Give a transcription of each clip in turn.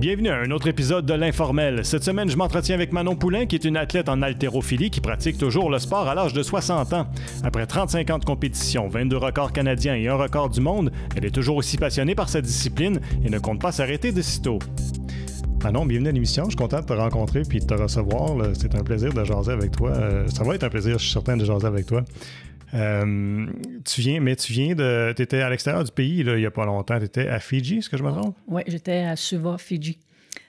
Bienvenue à un autre épisode de l'Informel. Cette semaine, je m'entretiens avec Manon Poulain, qui est une athlète en haltérophilie qui pratique toujours le sport à l'âge de 60 ans. Après 35 ans de compétition, 22 records canadiens et un record du monde, elle est toujours aussi passionnée par sa discipline et ne compte pas s'arrêter de sitôt. Manon, bienvenue à l'émission. Je suis content de te rencontrer et de te recevoir. C'est un plaisir de jaser avec toi. Ça va être un plaisir, je suis certain, de jaser avec toi. T'étais à l'extérieur du pays là, il n'y a pas longtemps. Tu étais à Fidji, est-ce que je me trompe? Oui, j'étais à Suva, Fidji.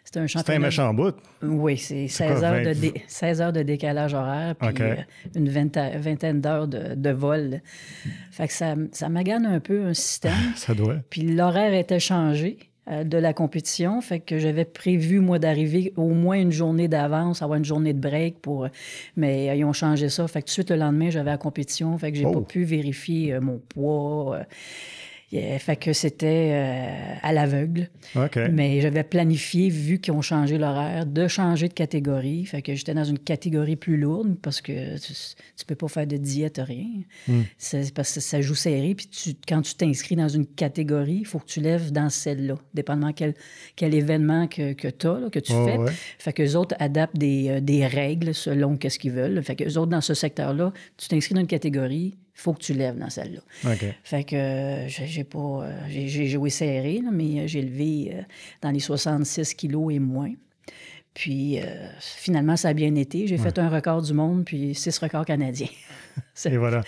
C'était un championnat. C'était un méchant bout. Oui, c'est 16 heures de décalage horaire, puis une vingtaine d'heures de vol. Fait que ça magane un peu un système. Ça doit. Puis l'horaire était changé de la compétition, fait que j'avais prévu, moi, d'arriver au moins une journée d'avance, avoir une journée de break mais ils ont changé ça. Fait que tout de suite, le lendemain, j'avais la compétition, fait que j'ai pas pu vérifier mon poids. Fait que c'était à l'aveugle. Okay. Mais j'avais planifié, vu qu'ils ont changé l'horaire, de changer de catégorie. Fait que j'étais dans une catégorie plus lourde parce que tu peux pas faire de diète, rien. C'est parce que ça joue serré. Puis quand tu t'inscris dans une catégorie, il faut que tu lèves dans celle-là, dépendamment quel événement que tu as, que tu fais. Ouais. Fait qu'eux autres adaptent des règles selon qu'est-ce qu'ils veulent. Fait qu'eux autres, dans ce secteur-là, tu t'inscris dans une catégorie, il faut que tu lèves dans celle-là. Okay. Fait que j'ai joué serré, là, mais j'ai levé dans les 66 kilos et moins. Puis finalement, ça a bien été. J'ai fait un record du monde, puis 6 records canadiens. Et voilà.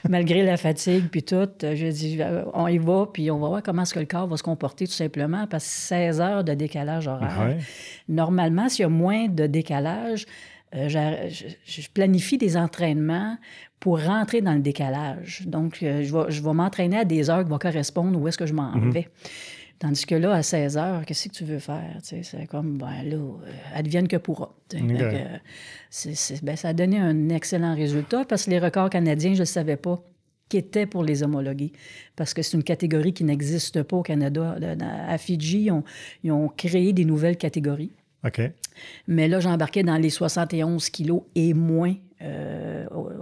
Malgré la fatigue, puis tout, j'ai dit, on y va, puis on va voir comment est-ce que le corps va se comporter, tout simplement, parce que 16 heures de décalage horaire. Ouais. Normalement, s'il y a moins de décalage, je planifie des entraînements pour rentrer dans le décalage. Donc, je vais m'entraîner à des heures qui vont correspondre où est-ce que je m'en vais. Tandis que là, à 16 heures, qu'est-ce que tu veux faire? T'sais, c'est comme, advienne que pourra. Okay. Ça a donné un excellent résultat parce que les records canadiens, je ne savais pas qui étaient pour les homologuer. Parce que c'est une catégorie qui n'existe pas au Canada. À Fidji, ils ont créé des nouvelles catégories. OK. Mais là, j'embarquais dans les 71 kilos et moins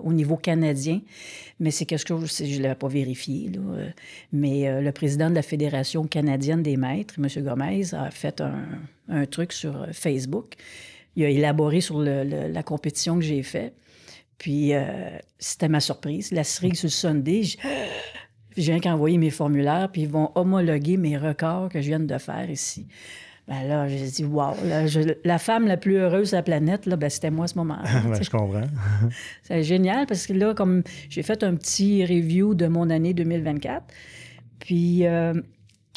au niveau canadien. Mais c'est quelque chose, je ne l'avais pas vérifié, là. Mais le président de la Fédération canadienne des maîtres, M. Gomez, a fait un truc sur Facebook. Il a élaboré sur la compétition que j'ai faite. Puis, c'était ma surprise. La cerise sur le Sunday, je viens qu'envoyer mes formulaires, puis ils vont homologuer mes records que je viens de faire ici. Ben là, j'ai dit, wow, la femme la plus heureuse de la planète, là, c'était moi à ce moment-là. Je comprends. C'est génial parce que là, comme j'ai fait un petit review de mon année 2024, puis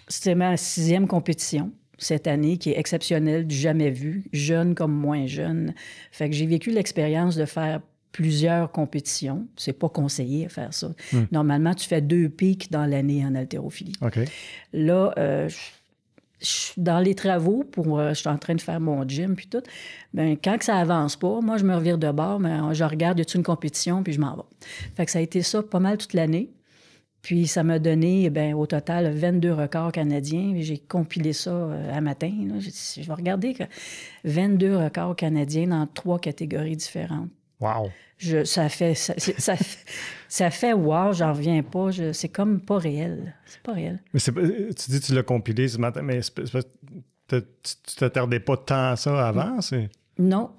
c'était ma 6e compétition cette année qui est exceptionnelle, du jamais vu, jeune comme moins jeune. Fait que j'ai vécu l'expérience de faire plusieurs compétitions. C'est pas conseillé à faire ça. Normalement, tu fais 2 pics dans l'année en haltérophilie. OK. Là, dans les travaux, je suis en train de faire mon gym puis tout, bien, quand que ça avance pas, moi, je me revire de bord, mais je regarde, y a-t-il une compétition, puis je m'en vais. Fait que ça a été ça pas mal toute l'année. Puis ça m'a donné, au total, 22 records canadiens. J'ai compilé ça à matin. Là. Je vais regarder 22 records canadiens dans 3 catégories différentes. Wow! Ça fait wow, j'en reviens pas. C'est comme pas réel. C'est pas réel. Mais tu dis que tu l'as compilé ce matin, mais tu t'attardais pas tant à ça avant? Non.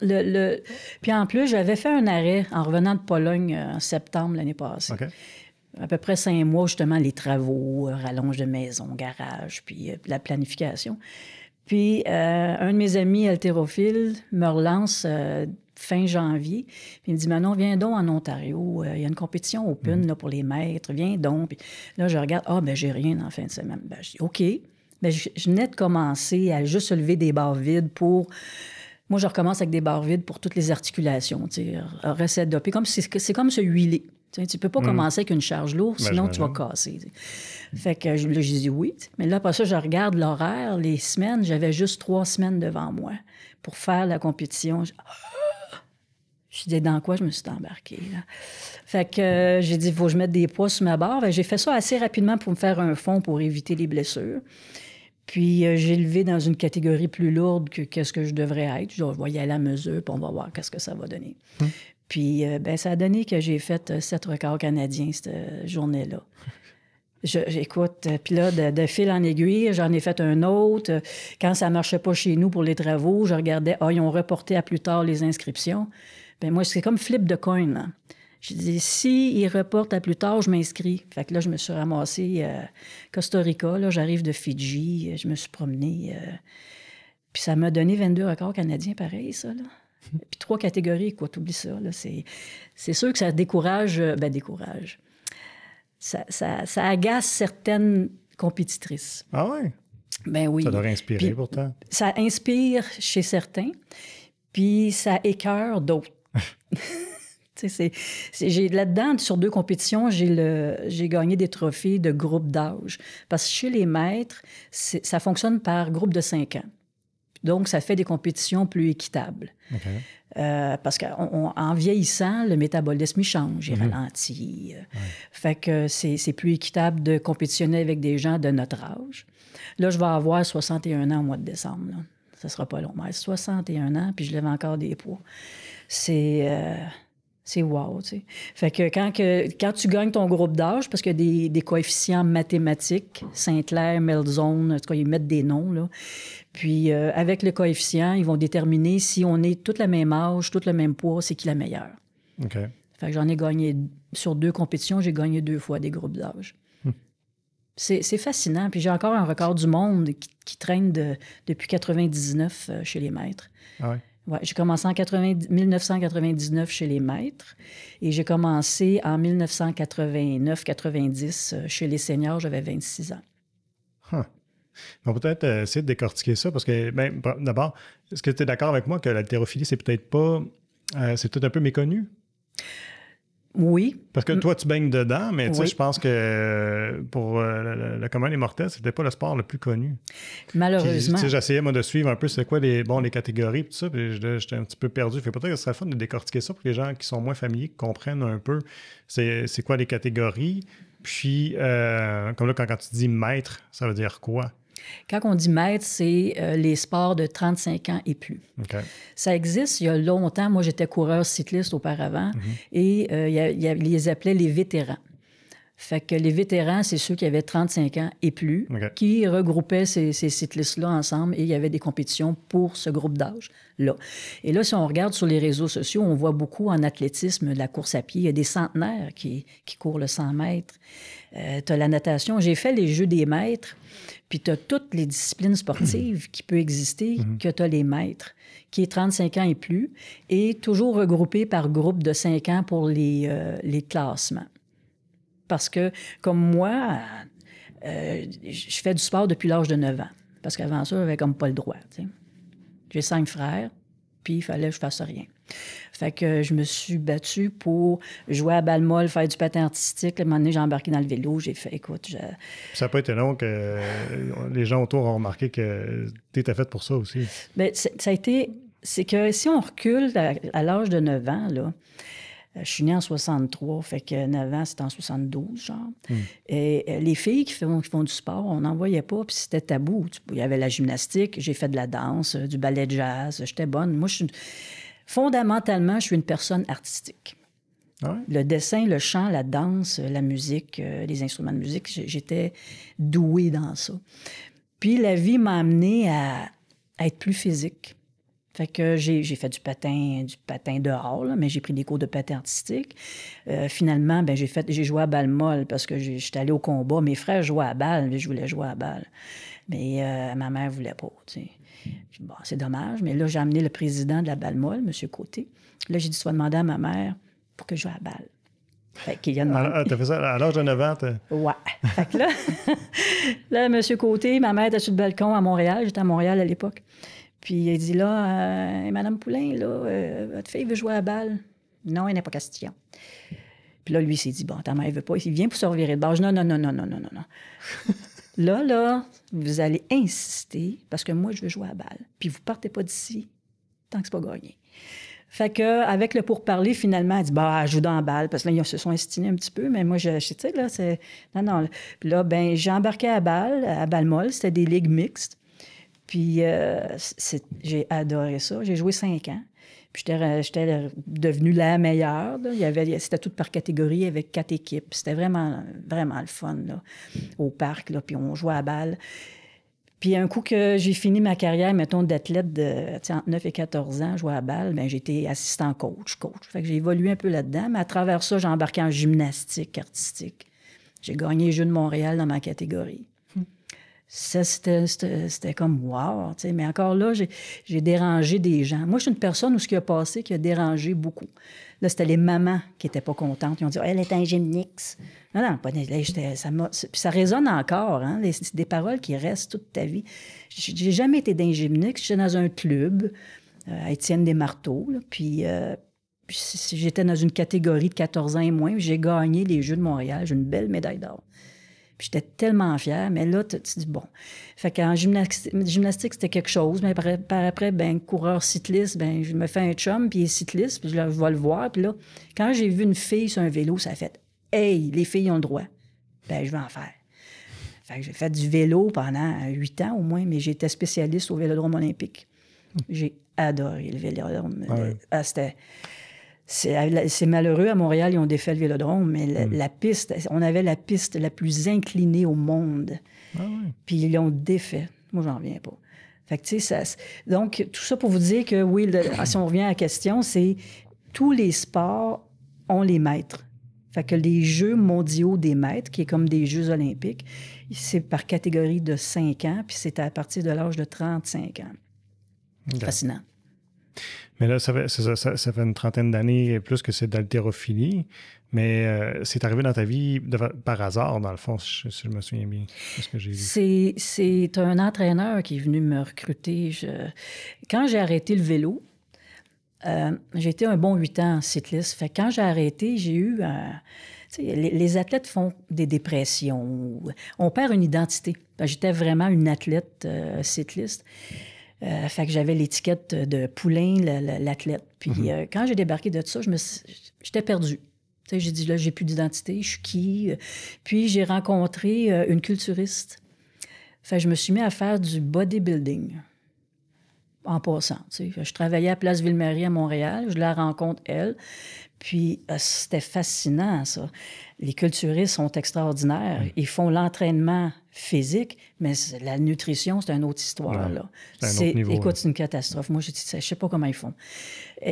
Puis en plus, j'avais fait un arrêt en revenant de Pologne en septembre l'année passée. OK. À peu près 5 mois, justement, les travaux, rallonge de maison, garage, puis la planification. Puis un de mes amis haltérophiles me relance fin janvier. Puis il me dit, Manon, viens donc en Ontario. Il y a une compétition open là, pour les maîtres. Viens donc. Puis là, je regarde. J'ai rien en fin de semaine. Je dis, OK. Mais je venais de commencer à juste lever des barres vides pour... Moi, je recommence avec des barres vides pour toutes les articulations. Recette d'OP. C'est comme se huiler. Tu ne peux pas commencer avec une charge lourde, sinon tu vas casser. Fait que là, j'ai dit oui. Mais là, après ça, je regarde l'horaire, les semaines. J'avais juste 3 semaines devant moi pour faire la compétition. Je dis, dans quoi je me suis embarquée, là? Fait que j'ai dit, il faut que je mette des poids sur ma barre. J'ai fait ça assez rapidement pour me faire un fond pour éviter les blessures. Puis j'ai levé dans une catégorie plus lourde que qu'est-ce que je devrais être. Je vais y aller à mesure, puis on va voir qu'est-ce que ça va donner. Puis ça a donné que j'ai fait 7 records canadiens cette journée-là. J'écoute, puis là, de fil en aiguille, j'en ai fait un autre. Quand ça ne marchait pas chez nous pour les travaux, je regardais, ils ont reporté à plus tard les inscriptions. Bien, moi, c'est comme flip de coin, là. Je dis, si ils reportent à plus tard, je m'inscris. Fait que là, je me suis ramassée à Costa Rica. Là, j'arrive de Fidji. Je me suis promenée. Puis ça m'a donné 22 records canadiens, pareil, ça, là. Puis 3 catégories, quoi, t'oublies ça, là. C'est sûr que ça décourage. Décourage. Ça agace certaines compétitrices. Ah oui? Ben oui. Ça devrait inspirer, puis, pourtant. Ça inspire chez certains, puis ça écœure d'autres. J'ai là-dedans, sur 2 compétitions, j'ai gagné des trophées de groupe d'âge. Parce que chez les maîtres, ça fonctionne par groupe de 5 ans. Donc, ça fait des compétitions plus équitables. Okay. Parce qu'en vieillissant, le métabolisme, il change, il ralentit. Fait que c'est plus équitable de compétitionner avec des gens de notre âge. Là, je vais avoir 61 ans au mois de décembre. Là. Ça sera pas long. Mais 61 ans, puis je lève encore des poids. C'est wow, tu sais. Fait que quand tu gagnes ton groupe d'âge, parce qu'il y a des coefficients mathématiques, Saint-Clair, Melzone, en tout cas, ils mettent des noms, là. Puis, avec le coefficient, ils vont déterminer si on est tout le même âge, tout le même poids, c'est qui la meilleure. OK. Fait que j'en ai gagné, sur 2 compétitions, j'ai gagné 2 fois des groupes d'âge. C'est fascinant. Puis j'ai encore un record du monde qui traîne depuis 99 chez les maîtres. Ah oui? Ouais, j'ai commencé en 1999 chez les maîtres et j'ai commencé en 1989-90 chez les seniors. J'avais 26 ans. On va peut-être essayer de décortiquer ça parce que, d'abord, est-ce que tu es d'accord avec moi que l'haltérophilie, c'est peut-être pas... c'est peut-être un peu méconnu? Oui. Parce que toi, tu baignes dedans, mais tu sais, je pense que pour le commun des mortels, c'était pas le sport le plus connu. Malheureusement. J'essayais, moi, de suivre un peu c'est quoi les catégories et tout ça, puis j'étais un petit peu perdu. Fait peut-être que ce serait fun de décortiquer ça pour que les gens qui sont moins familiers comprennent un peu c'est quoi les catégories. Puis, comme là, quand tu dis maître, ça veut dire quoi? Quand on dit maître, c'est les sports de 35 ans et plus. Okay. Ça existe il y a longtemps. Moi, j'étais coureur cycliste auparavant et ils les appelaient les vétérans. Fait que les vétérans, c'est ceux qui avaient 35 ans et plus, qui regroupaient ces cyclistes-là ensemble et il y avait des compétitions pour ce groupe d'âge-là. Et là, si on regarde sur les réseaux sociaux, on voit beaucoup en athlétisme de la course à pied. Il y a des centenaires qui courent le 100 mètres. Tu as la natation. J'ai fait les Jeux des maîtres, puis tu as toutes les disciplines sportives qui peuvent exister, que tu as les maîtres, qui est 35 ans et plus, et toujours regroupés par groupe de 5 ans pour les classements. Parce que, comme moi, je fais du sport depuis l'âge de 9 ans. Parce qu'avant ça, j'avais comme pas le droit. T'sais. J'ai 5 frères, puis il fallait que je fasse rien. Fait que je me suis battue pour jouer à balle molle, faire du patin artistique. À un moment donné, j'ai embarqué dans le vélo. J'ai fait, écoute... Ça n'a pas été long que les gens autour ont remarqué que tu étais faite pour ça aussi. Bien, ça a été... C'est que si on recule à l'âge de 9 ans, là... Je suis née en 63, fait que 9 ans, c'était en 72, genre. Et les filles qui font du sport, on n'en voyait pas, puis c'était tabou. Il y avait la gymnastique, j'ai fait de la danse, du ballet de jazz, j'étais bonne. Moi, fondamentalement, je suis une personne artistique. Ah ouais? Le dessin, le chant, la danse, la musique, les instruments de musique, j'étais douée dans ça. Puis la vie m'a amenée à être plus physique. Fait que j'ai fait du patin dehors, là, mais j'ai pris des cours de patin artistique. Finalement, j'ai joué à balle molle parce que j'étais allée au combat. Mes frères jouaient à balle, mais je voulais jouer à balle. Mais ma mère voulait pas, tu sais. Bon, c'est dommage, mais là, j'ai amené le président de la balle molle, M. Côté. Là, j'ai dit, tu vas demander à ma mère pour que je joue à balle. Fait qu'il y a demandé. T'as fait ça à l'âge de 9 ans? Ouais. Fait que là, M. Côté, ma mère était sur le balcon à Montréal. J'étais à Montréal à l'époque. Puis il dit là, Madame Poulain, là, votre fille veut jouer à la balle. Non, il n'est pas question. Puis là, lui, il s'est dit, bon, ta mère, elle veut pas. Il vient pour se revirer de base. Non. Là, vous allez insister parce que moi, je veux jouer à la balle. Puis vous partez pas d'ici tant que c'est pas gagné. Fait qu'avec le pourparler, finalement, elle dit, joue dans la balle. Parce que là, ils se sont estimés un petit peu. Mais moi, tu sais, là, c'est... Non. Puis là, j'ai embarqué à balle molle. C'était des ligues mixtes. Puis j'ai adoré ça. J'ai joué 5 ans. Puis j'étais devenue la meilleure. Là. C'était tout par catégorie avec 4 équipes. C'était vraiment, vraiment le fun là, au parc. Là, puis on jouait à la balle. Puis un coup que j'ai fini ma carrière, mettons, d'athlète entre 9 et 14 ans, jouer à la balle, bien, j'ai été assistant coach. Fait que j'ai évolué un peu là-dedans. Mais à travers ça, j'ai embarqué en gymnastique artistique. J'ai gagné les Jeux de Montréal dans ma catégorie. Ça, c'était comme wow, tu sais. Mais encore là, j'ai dérangé des gens. Moi, je suis une personne où ce qui a passé qui a dérangé beaucoup. Là, c'était les mamans qui n'étaient pas contentes. Ils ont dit « Elle est un gymnix ». Non, pas ça résonne encore, hein. C'est des paroles qui restent toute ta vie. J'ai jamais été d'un gymnix. J'étais dans un club, à Étienne-des-Marteaux, là, puis j'étais dans une catégorie de 14 ans et moins. J'ai gagné les Jeux de Montréal. J'ai une belle médaille d'or. Puis j'étais tellement fière. Mais là, tu dis, bon. Fait qu'en gymnastique, c'était quelque chose. Mais par après, ben coureur cycliste, ben je me fais un chum, puis il est cycliste, puis je vais le voir. Puis là, quand j'ai vu une fille sur un vélo, ça a fait « Hey, les filles ont le droit. » Ben je vais en faire. Fait que j'ai fait du vélo pendant 8 ans au moins, mais j'étais spécialiste au Vélodrome olympique. J'ai adoré le Vélodrome. Ah oui. C'est malheureux, à Montréal, ils ont défait le Vélodrome, mais la piste, on avait la piste la plus inclinée au monde. Ah oui. Puis ils l'ont défait. Moi, j'en reviens pas. Fait que, tu sais, donc, tout ça pour vous dire que, oui, si on revient à la question, c'est tous les sports ont les maîtres. Fait que les Jeux mondiaux des maîtres, qui est comme des Jeux olympiques, c'est par catégorie de 5 ans, puis c'est à partir de l'âge de 35 ans. Okay. Fascinant. Mais là, ça fait une trentaine d'années et plus que c'est d'haltérophilie, mais c'est arrivé dans ta vie par hasard, dans le fond, si je me souviens bien de ce que j'ai vu. C'est un entraîneur qui est venu me recruter. Quand j'ai arrêté le vélo, j'ai été un bon 8 ans cycliste. Fait que quand j'ai arrêté, j'ai eu... les athlètes font des dépressions. On perd une identité. J'étais vraiment une athlète cycliste. Fait que j'avais l'étiquette de poulain, l'athlète. Puis quand j'ai débarqué de ça, j'étais perdue. J'ai dit, là, j'ai plus d'identité, je suis qui? Puis j'ai rencontré une culturiste. Fait que je me suis mis à faire du bodybuilding. En passant, je travaillais à Place Ville-Marie à Montréal. Je la rencontre, elle. Puis c'était fascinant, ça. Les culturistes sont extraordinaires. Ils font l'entraînement physique, mais la nutrition, c'est une autre histoire. Ouais, là. c'est un autre niveau. Écoute, c'est une catastrophe. Moi, je ne sais pas comment ils font.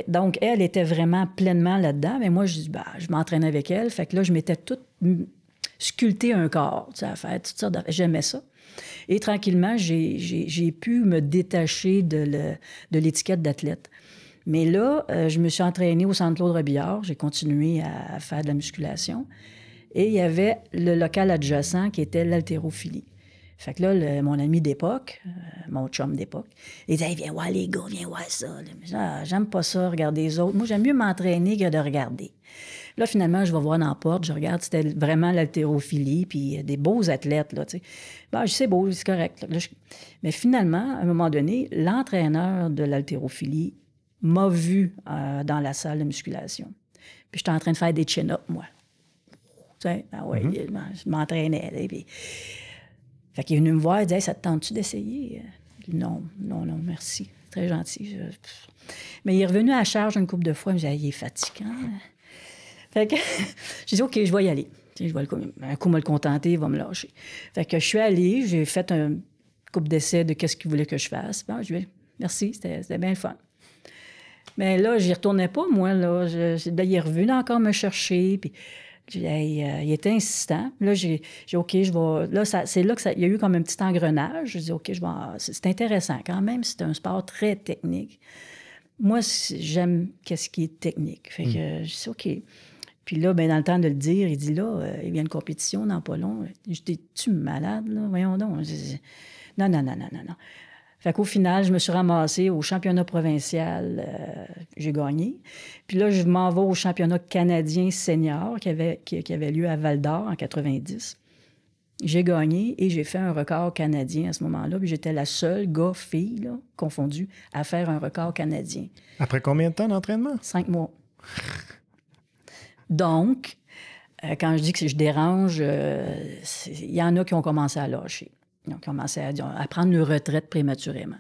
Donc, elle était vraiment pleinement là-dedans. Mais moi, je m'entraînais avec elle. Fait que là, je m'étais toute sculpté un corps, à faire toutes sortes d'affaires. J'aimais ça. Et tranquillement, j'ai pu me détacher de l'étiquette d'athlète. Mais là, je me suis entraînée au Centre Claude Robillard. J'ai continué à faire de la musculation. Et il y avait le local adjacent qui était l'haltérophilie. Fait que là, mon ami d'époque, mon chum d'époque, il disait hey, « Viens voir les gars, viens voir ça. » J'aime pas ça, regarder les autres. Moi, j'aime mieux m'entraîner que de regarder. Là, finalement, je vais voir dans la porte, je regarde, c'était vraiment l'haltérophilie, puis des beaux athlètes, là, tu sais. Ben, c'est beau, c'est correct. Là, Mais finalement, à un moment donné, l'entraîneur de l'haltérophilie m'a vu dans la salle de musculation. Puis j'étais en train de faire des chin-ups, moi. Tu sais, je m'entraînais. Là, puis... Fait qu'il est venu me voir, il dit hey, « Ça te tente-tu d'essayer? » Non, merci. Très gentil. Mais il est revenu à la charge une couple de fois, il me dit hey, « Il est fatigant. » Fait que j'ai dit « OK, je vais y aller. » Un coup, me le contenter, il va me lâcher. Fait que je suis allée, j'ai fait un couple d'essais de qu'est-ce qu'il voulait que je fasse. Bon, je dis « Merci, c'était bien le fun. » Mais là, j'y retournais pas, moi. Là. Il est revenu encore me chercher. Puis, il était insistant. Là, j'ai OK, je vais... Là, c'est là qu'il y a eu comme un petit engrenage. Je dis OK, je vais... C'est intéressant quand même. C'est un sport très technique. Moi, j'aime qu'est-ce qui est technique. Fait que je dis OK. Puis là, ben, dans le temps de le dire, il dit là, il y a une compétition dans pas long. Je dis, tu malade, là? Voyons donc. Je dis, non. Fait qu'au final, je me suis ramassée au championnat provincial. J'ai gagné. Puis là, je m'en vais au championnat canadien senior qui avait lieu à Val-d'Or en 90. J'ai gagné et j'ai fait un record canadien à ce moment-là. Puis j'étais la seule gars-fille, là, confondue, à faire un record canadien. Après combien de temps d'entraînement? 5 mois. Donc, quand je dis que je dérange, il y en a qui ont commencé à lâcher. Ils ont commencé à prendre une retraite prématurément.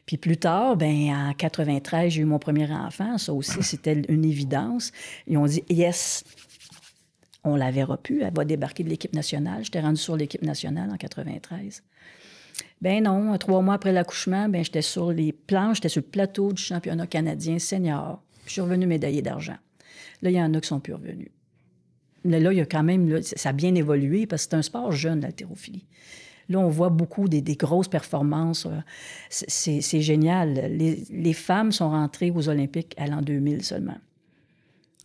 Puis plus tard, en 93, j'ai eu mon premier enfant. Ça aussi, c'était une évidence. Ils ont dit, yes, on la verra plus. Elle va débarquer de l'équipe nationale. J'étais rendue sur l'équipe nationale en 93. Ben non, 3 mois après l'accouchement, j'étais sur les planches, j'étais sur le plateau du championnat canadien senior. Puis je suis revenue médaillée d'argent. Là, il y en a qui sont plus revenus. Là, il y a quand même, là, ça a bien évolué parce que c'est un sport jeune, l'haltérophilie. Là, on voit beaucoup des grosses performances. C'est génial. Les femmes sont rentrées aux Olympiques à l'an 2000 seulement.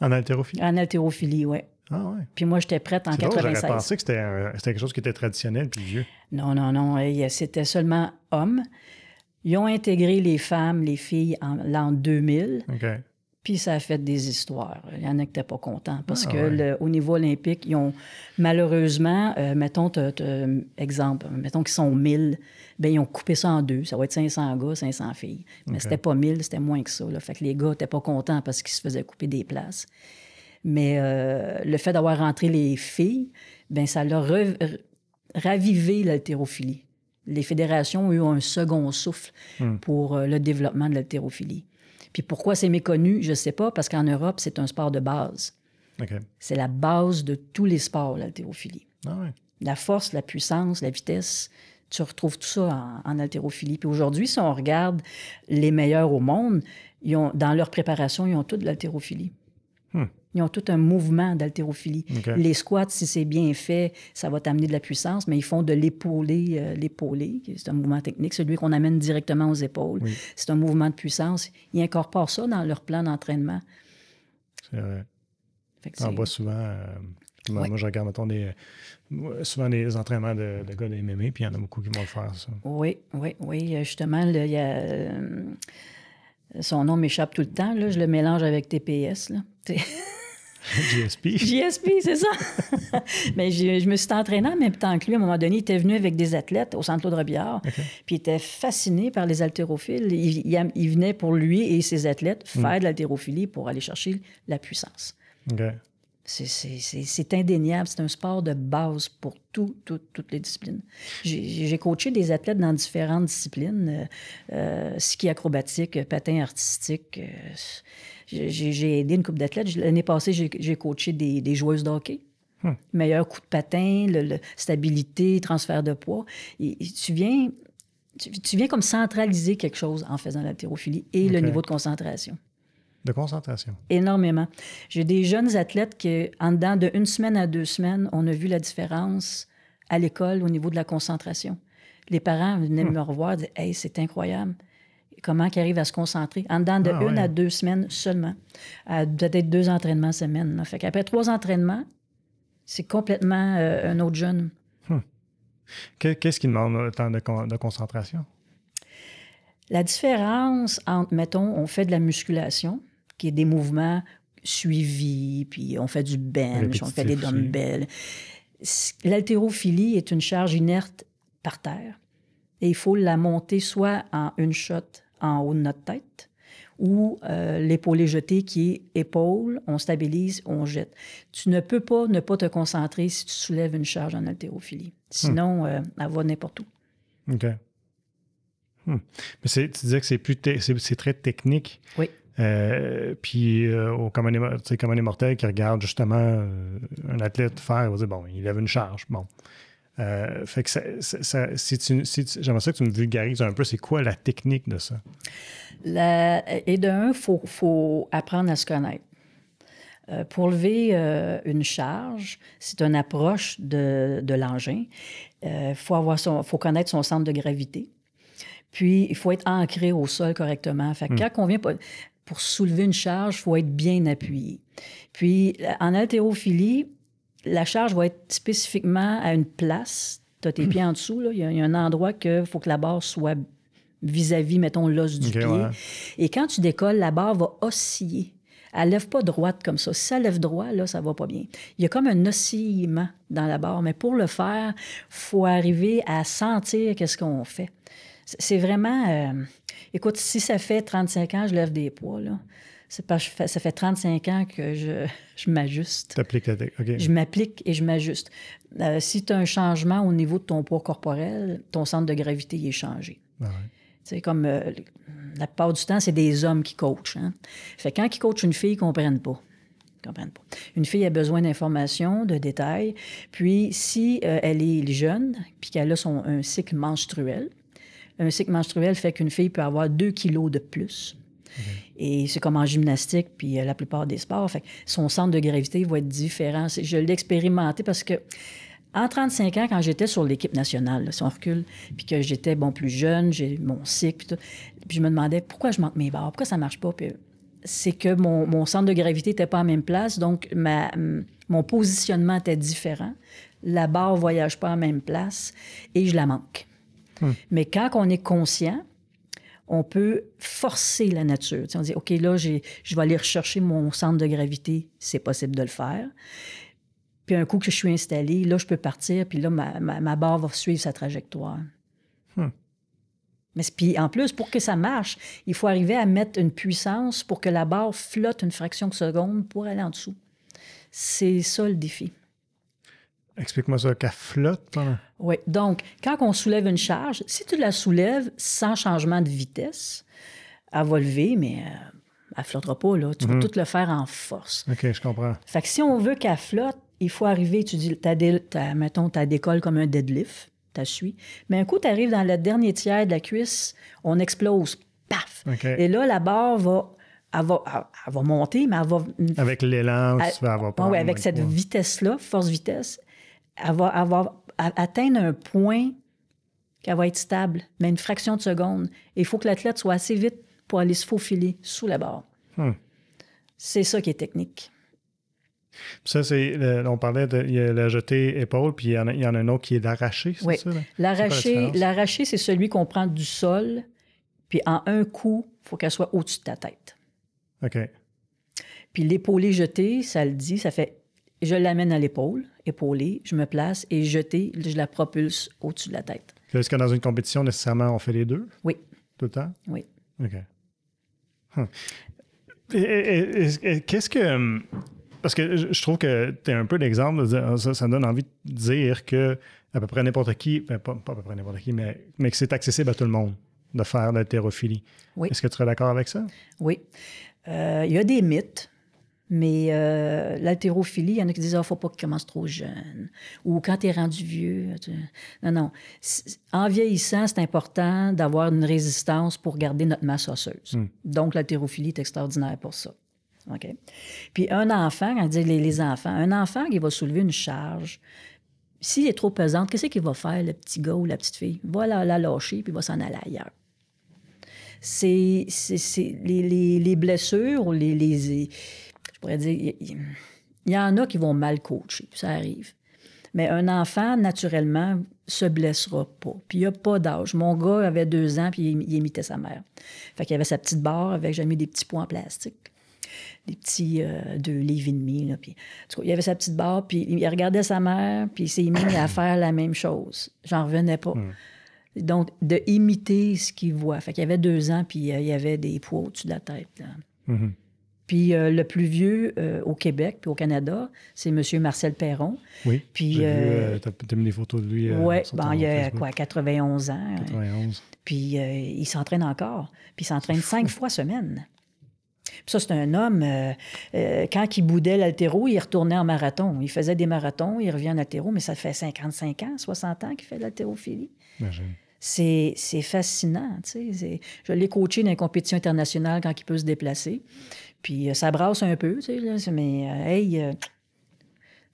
En haltérophilie? En haltérophilie, oui. Ah ouais. Puis moi, j'étais prête en 96. J'aurais pensé que c'était quelque chose qui était traditionnel puis vieux. Non. C'était seulement hommes. Ils ont intégré les femmes, les filles en l'an 2000. OK. Puis ça a fait des histoires. Il y en a qui n'étaient pas contents parce que au niveau olympique, ils ont malheureusement, mettons qu'ils sont 1000, ils ont coupé ça en 2. Ça va être 500 gars, 500 filles. Mais c'était pas 1000, c'était moins que ça. Là. Fait que les gars n'étaient pas contents parce qu'ils se faisaient couper des places. Mais le fait d'avoir rentré les filles, ça l'a ravivé l'haltérophilie. Les fédérations ont eu un second souffle pour le développement de l'haltérophilie. Puis pourquoi c'est méconnu, je ne sais pas, parce qu'en Europe, c'est un sport de base. Okay. C'est la base de tous les sports, l'haltérophilie. Ah ouais. La force, la puissance, la vitesse, tu retrouves tout ça en haltérophilie. Puis aujourd'hui, si on regarde les meilleurs au monde, dans leur préparation, ils ont tous de l'haltérophilie. Ils ont tout un mouvement d'haltérophilie. Okay. Les squats, si c'est bien fait, ça va t'amener de la puissance, mais ils font de l'épaulé. C'est un mouvement technique, celui qu'on amène directement aux épaules. Oui. C'est un mouvement de puissance. Ils incorporent ça dans leur plan d'entraînement. C'est vrai. On voit souvent... Moi, je regarde, mettons, souvent des entraînements de gars de MMA, puis il y en a beaucoup qui vont le faire, ça. Oui. Justement, il y a... son nom m'échappe tout le temps. Là, je le mélange avec TPS. Là. JSP. JSP, c'est ça. Mais je me suis entraînée en même temps que lui. À un moment donné, il était venu avec des athlètes au Centre Claude Robillard. Okay. Puis il était fasciné par les haltérophiles. Il venait pour lui et ses athlètes faire de l'haltérophilie pour aller chercher la puissance. Okay. C'est indéniable. C'est un sport de base pour toutes les disciplines. J'ai coaché des athlètes dans différentes disciplines. Ski acrobatique, patin artistique. J'ai aidé une couple d'athlètes. L'année passée, j'ai coaché des joueuses de hockey. Meilleur coup de patin, stabilité, transfert de poids. Et tu viens comme centraliser quelque chose en faisant l'haltérophilie et le niveau de concentration. De concentration. Énormément. J'ai des jeunes athlètes qui, en dedans de 1 semaine à 2 semaines, on a vu la différence à l'école au niveau de la concentration. Les parents venaient me revoir et disaient « Hey, c'est incroyable. Comment ils arrivent à se concentrer? » En dedans de 1 à 2 semaines seulement. Peut-être 2 entraînements semaine. Là. Fait qu'après 3 entraînements, c'est complètement un autre jeune. Qu'est-ce qui demande autant de concentration? La différence entre, mettons, on fait de la musculation, qui est des mouvements suivis, puis on fait du bench, on fait des dumbbells. L'haltérophilie est une charge inerte par terre et il faut la monter soit en une shot en haut de notre tête ou l'épaulé jeté qui est épaule, on stabilise, on jette. Tu ne peux pas ne pas te concentrer si tu soulèves une charge en haltérophilie. Sinon, elle va n'importe où. OK. Mais tu disais que c'est très technique. Oui. Puis, comme un immortel qui regarde justement un athlète faire, il va dire, bon, il lève une charge. Bon. Fait que j'aimerais ça que tu me vulgarises un peu, c'est quoi la technique de ça? Et d'un, il faut apprendre à se connaître. Pour lever une charge, c'est une approche de l'engin. Faut connaître son centre de gravité. Puis, il faut être ancré au sol correctement. Fait que quand on vient pour soulever une charge, il faut être bien appuyé. Puis, en haltérophilie, la charge va être spécifiquement à une place. Tu as tes pieds en dessous. Là. Il y a un endroit qu'il faut que la barre soit vis-à-vis, mettons, l'os du pied. Ouais. Et quand tu décolles, la barre va osciller. Elle ne lève pas droite comme ça. Si ça lève droit, là, ça va pas bien. Il y a comme un oscillement dans la barre. Mais pour le faire, il faut arriver à sentir qu'est-ce qu'on fait. C'est vraiment... écoute, si ça fait 35 ans que je lève des poids, là, c'est parce que ça fait 35 ans que je m'ajuste. Okay. Je m'applique et je m'ajuste. Si tu as un changement au niveau de ton poids corporel, ton centre de gravité il est changé. Ah sais, comme la plupart du temps, c'est des hommes qui coachent. Hein? Fait que quand ils coachent une fille, ils ne comprennent pas. Une fille a besoin d'informations, de détails. Puis, si elle est jeune, puis qu'elle a un cycle menstruel, un cycle menstruel fait qu'une fille peut avoir 2 kilos de plus. Et c'est comme en gymnastique, puis la plupart des sports. Fait que son centre de gravité va être différent. Je l'ai expérimenté parce que en 35 ans, quand j'étais sur l'équipe nationale, là, si on recule, puis que j'étais plus jeune, j'ai mon cycle, puis tout, puis je me demandais pourquoi je manque mes barres, pourquoi ça ne marche pas. Puis c'est que mon centre de gravité n'était pas à la même place, donc mon positionnement était différent. La barre ne voyage pas à la même place et je la manque. Mais quand on est conscient, on peut forcer la nature. T'sais, on dit, OK, là, je vais aller rechercher mon centre de gravité. C'est possible de le faire. Puis un coup que je suis installé, là, je peux partir, puis là, ma barre va suivre sa trajectoire. Mais puis en plus, pour que ça marche, il faut arriver à mettre une puissance pour que la barre flotte une fraction de seconde pour aller en dessous. C'est ça le défi. Explique-moi ça, qu'elle flotte. Oui. Donc, quand on soulève une charge, si tu la soulèves sans changement de vitesse, elle va lever, mais elle ne flottera pas, là. Tu vas tout le faire en force. OK, je comprends. Fait que si on veut qu'elle flotte, il faut arriver, tu dis, mettons, tu décolles comme un deadlift, tu suis. Mais un coup, tu arrives dans le dernier tiers de la cuisse, on explose. Paf! Okay. Et là, la barre elle va monter, mais elle va... Avec l'élan, tu vas avoir pas... Oui, avec cette vitesse-là, force-vitesse, elle va atteindre un point qu'elle va être stable, mais une fraction de seconde. Et il faut que l'athlète soit assez vite pour aller se faufiler sous la barre. C'est ça qui est technique. Ça, on parlait il y a la jetée épaule, puis il y en a un autre qui est l'arraché, c'est ça? L'arraché, c'est celui qu'on prend du sol, puis en un coup, il faut qu'elle soit au-dessus de ta tête. OK. Puis l'épaulé jeté, ça le dit, ça fait... Je l'amène à l'épaule, épaulé, je me place, et jeté, je la propulse au-dessus de la tête. Est-ce que dans une compétition, nécessairement, on fait les deux? Oui. Tout le temps? Oui. OK. Qu'est-ce que... Parce que je trouve que tu es un peu l'exemple, ça me donne envie de dire que à peu près n'importe qui, pas à peu près n'importe qui, mais que c'est accessible à tout le monde de faire de l'haltérophilie. Oui. Est-ce que tu serais d'accord avec ça? Oui. Il y a des mythes, mais l'haltérophilie, il y en a qui disent « Ah, il ne faut pas qu'il commence trop jeune » ou « Quand tu es rendu vieux... » Non. En vieillissant, c'est important d'avoir une résistance pour garder notre masse osseuse. Donc, l'haltérophilie est extraordinaire pour ça. OK? Puis un enfant, quand on dit les enfants, un enfant qui va soulever une charge, s'il est trop pesante, qu'est-ce qu'il va faire, le petit gars ou la petite fille? Il va la lâcher, puis il va s'en aller ailleurs. C'est les blessures ou je pourrais dire, il y en a qui vont mal coacher, ça arrive. Mais un enfant, naturellement, se blessera pas. Puis il n'y a pas d'âge. Mon gars avait 2 ans, puis il imitait sa mère. Fait qu'il avait sa petite barre avec, j'ai mis des petits points en plastique. Des petits 2 livres et demi. Là, puis, en tout cas, il avait sa petite barre, puis il regardait sa mère, puis il s'est mis à faire la même chose. J'en revenais pas. Donc, de imiter ce qu'il voit. Fait qu'il avait 2 ans, puis il y avait des poids au-dessus de la tête. Puis le plus vieux au Québec, puis au Canada, c'est M. Marcel Perron. Oui, puis j'ai vu, t'as mis des photos de lui. Oui, il a quoi, 91 ans. 91. Puis il s'entraîne encore. Puis il s'entraîne 5 fois semaine. Puis ça, c'est un homme, quand il boudait l'haltéro, il retournait en marathon. Il faisait des marathons, il revient en haltéro, mais ça fait 55 ans, 60 ans qu'il fait de l'haltérophilie. C'est fascinant, tu sais. Je l'ai coaché dans les compétitions internationales quand il peut se déplacer. Puis ça brasse un peu, tu sais, là, mais hey,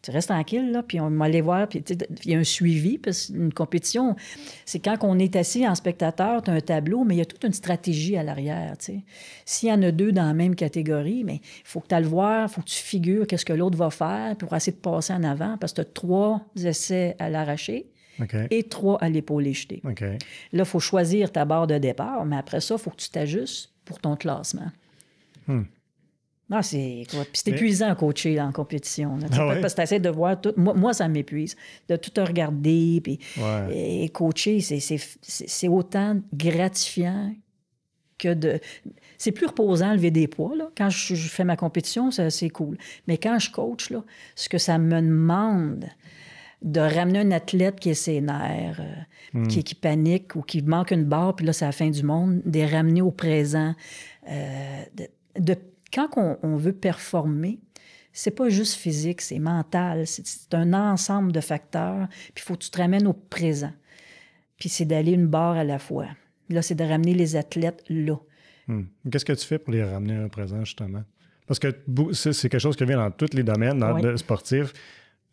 tu restes tranquille, là, puis on va aller voir, puis il y a un suivi, parce qu'une compétition, c'est quand on est assis en spectateur, tu as un tableau, mais il y a toute une stratégie à l'arrière, tu sais. S'il y en a 2 dans la même catégorie, mais il faut que tu ailles le voir, il faut que tu figures qu'est-ce que l'autre va faire pour essayer de passer en avant, parce que tu as 3 essais à l'arracher et 3 à l'épaulé jeté. Là, il faut choisir ta barre de départ, mais après ça, il faut que tu t'ajustes pour ton classement. Non, c'est épuisant à coacher là, en compétition. Là, parce que tu essaies de voir tout. Moi, ça m'épuise. De tout regarder. Puis, et coacher, c'est autant gratifiant que de. C'est plus reposant lever des poids. Là. Quand je fais ma compétition, c'est cool. Mais quand je coach, là, ce que ça me demande de ramener un athlète qui est ses nerfs, qui panique ou qui manque une barre, puis là, c'est la fin du monde, de les ramener au présent. Quand on veut performer, c'est pas juste physique, c'est mental, c'est un ensemble de facteurs, puis il faut que tu te ramènes au présent. Puis c'est d'aller une barre à la fois. Là, c'est de ramener les athlètes là. Qu'est-ce que tu fais pour les ramener au présent, justement? Parce que c'est quelque chose qui vient dans tous les domaines, dans le sportif.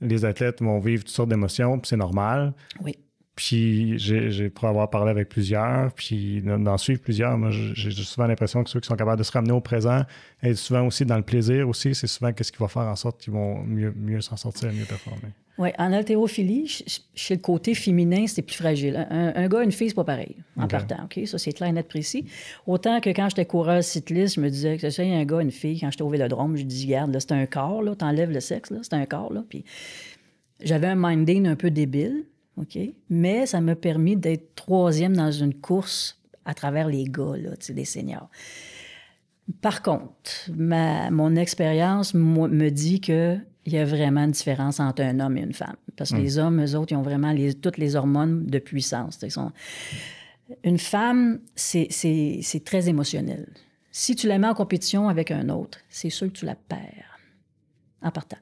Les athlètes vont vivre toutes sortes d'émotions, puis c'est normal. Oui. Puis j'ai pour avoir parlé avec plusieurs, puis d'en suivre plusieurs, moi, j'ai souvent l'impression que ceux qui sont capables de se ramener au présent, être souvent aussi dans le plaisir aussi, c'est souvent qu'est-ce qui va faire en sorte qu'ils vont mieux s'en sortir, mieux performer. Oui, en haltérophilie, chez le côté féminin, c'est plus fragile. Un gars, une fille, c'est pas pareil, en partant. OK? Ça, c'est clair et net précis. Autant que quand j'étais coureur cycliste, je me disais que ça, il y a un gars, une fille, quand j'étais au vélodrome, je dis, regarde, là, c'est un corps, là, t'enlèves le sexe, là, c'est un corps, là. Puis j'avais un minding un peu débile, OK? Mais ça m'a permis d'être troisième dans une course à travers les gars, là, tu sais, des seniors. Par contre, mon expérience me dit qu'il y a vraiment une différence entre un homme et une femme. Parce que les hommes, eux autres, ils ont vraiment toutes les hormones de puissance. Une femme, c'est très émotionnel. Si tu la mets en compétition avec un autre, c'est sûr que tu la perds en partant.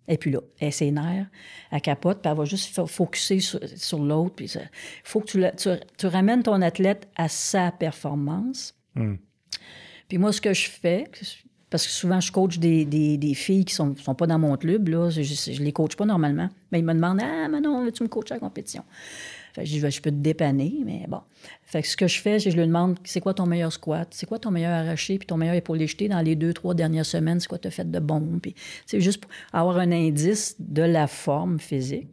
Et puis là, elle ses nerfs, elle capote, puis elle va juste focusser sur l'autre. Il faut que tu ramènes ton athlète à sa performance. Puis moi, ce que je fais, parce que souvent, je coach des filles qui sont pas dans mon club, là, je les coach pas normalement, mais ils me demandent « Ah, Manon, veux-tu me coacher à la compétition? » Fait que je dis « Je peux te dépanner, mais bon. » Fait que ce que je fais, c'est que je lui demande « C'est quoi ton meilleur squat? C'est quoi ton meilleur arraché? Puis ton meilleur épaulé jeté dans les 2-3 dernières semaines? C'est quoi tu as fait de bon? » Puis c'est juste pour avoir un indice de la forme physique.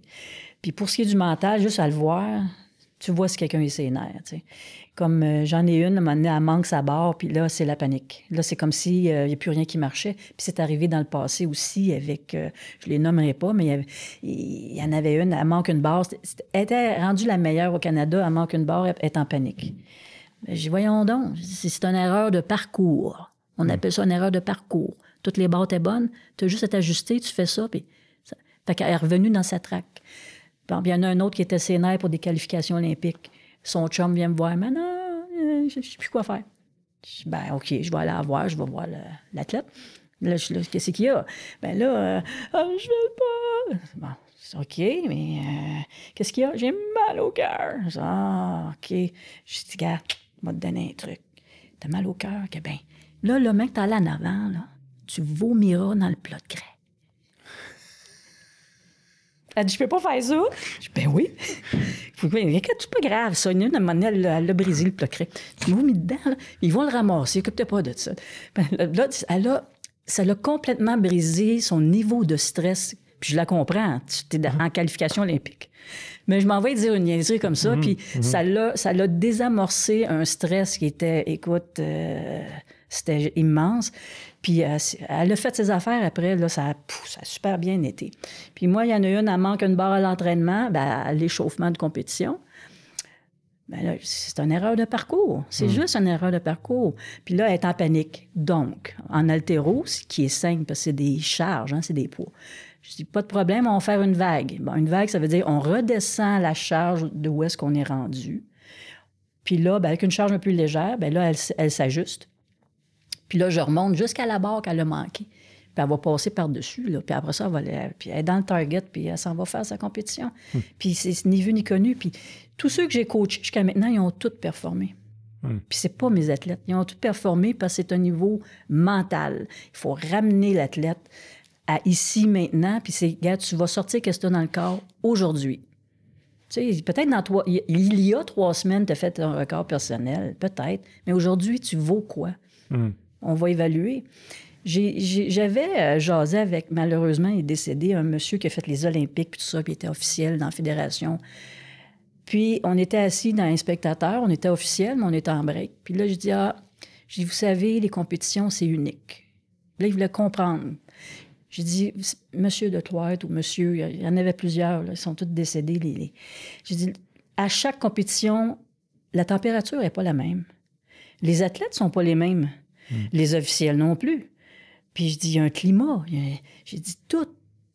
Puis pour ce qui est du mental, juste à le voir, tu vois si quelqu'un est sénère, tu sais. Comme j'en ai une, à un moment donné, elle manque sa barre, puis là, c'est la panique. Là, c'est comme s'il n'y a plus rien qui marchait. Puis c'est arrivé dans le passé aussi avec, je les nommerai pas, mais il y en avait une, elle manque une barre. Elle était rendue la meilleure au Canada, elle manque une barre, elle est en panique. J'ai dit, voyons donc, c'est une erreur de parcours. On appelle ça une erreur de parcours. Toutes les barres étaient bonnes, tu as juste à t'ajuster, tu fais ça, puis ça. Fait qu'elle est revenue dans sa traque. Puis il y en a un autre qui était sénère pour des qualifications olympiques. Son chum vient me voir. Mais non, je ne sais plus quoi faire. Je dis, ben, OK, je vais aller la voir, je vais voir l'athlète. Là, je suis là, qu'est-ce qu'il y a? Ben là, je vais pas. Bon, c'est OK, mais qu'est-ce qu'il y a? J'ai mal au cœur. Je dis, OK. Je dis, gars, je vais te donner un truc. T'as mal au cœur? Que ben, là, mec, t'es allé en avant, là, tu vomiras dans le plat de craie. Elle dit, je peux pas faire ça. Je dis, ben oui. C'est pas grave, ça. Une, à un moment donné, elle a brisé le plat de craie. Tu m'as mis dedans, là. Ils vont le ramasser. Occupe-toi pas de ça. Ben, là, ça l'a complètement brisé son niveau de stress. Puis je la comprends. Tu es en qualification olympique. Mais je m'en vais dire une niaiserie comme ça. Puis ça l'a désamorcé un stress qui était, écoute, c'était immense. Puis elle a fait ses affaires après, là, ça a super bien été. Puis moi, il y en a une, elle manque une barre à l'entraînement, ben, à l'échauffement de compétition. Ben là, c'est une erreur de parcours. C'est juste une erreur de parcours. Puis là, elle est en panique. Donc, en haltéro, ce qui est simple, parce que c'est des charges, hein, c'est des poids. Je dis, pas de problème, on va faire une vague. Bon, une vague, ça veut dire on redescend la charge de où est-ce qu'on est rendu. Puis là, ben, avec une charge un peu plus légère, ben là, elle s'ajuste. Puis là, je remonte jusqu'à la barre qu'elle a manquée. Puis elle va passer par-dessus, là. Puis après ça, puis elle est dans le target, puis elle s'en va faire sa compétition. Puis c'est ni vu ni connu. Puis tous ceux que j'ai coachés jusqu'à maintenant, ils ont tous performé. Puis c'est pas mes athlètes. Ils ont tous performé parce que c'est un niveau mental. Il faut ramener l'athlète à ici, maintenant. Puis c'est, regarde, tu vas sortir qu'est-ce que tu as dans le corps aujourd'hui. Tu sais, peut-être il y a 3 semaines, tu as fait un record personnel, peut-être. Mais aujourd'hui, tu vaux quoi? On va évaluer. J'avais jasé avec, malheureusement, il est décédé, un monsieur qui a fait les Olympiques, puis tout ça, puis il était officiel dans la fédération. Puis on était assis dans un spectateur, on était officiel, mais on était en break. Puis là, je dis, vous savez, les compétitions, c'est unique. Là, il voulait comprendre. J'ai dit, monsieur de Toit ou monsieur, il y en avait plusieurs, là, ils sont tous décédés. J'ai dit, à chaque compétition, la température n'est pas la même. Les athlètes ne sont pas les mêmes. Les officiels non plus. Puis je dis, il y a un climat. J'ai dit,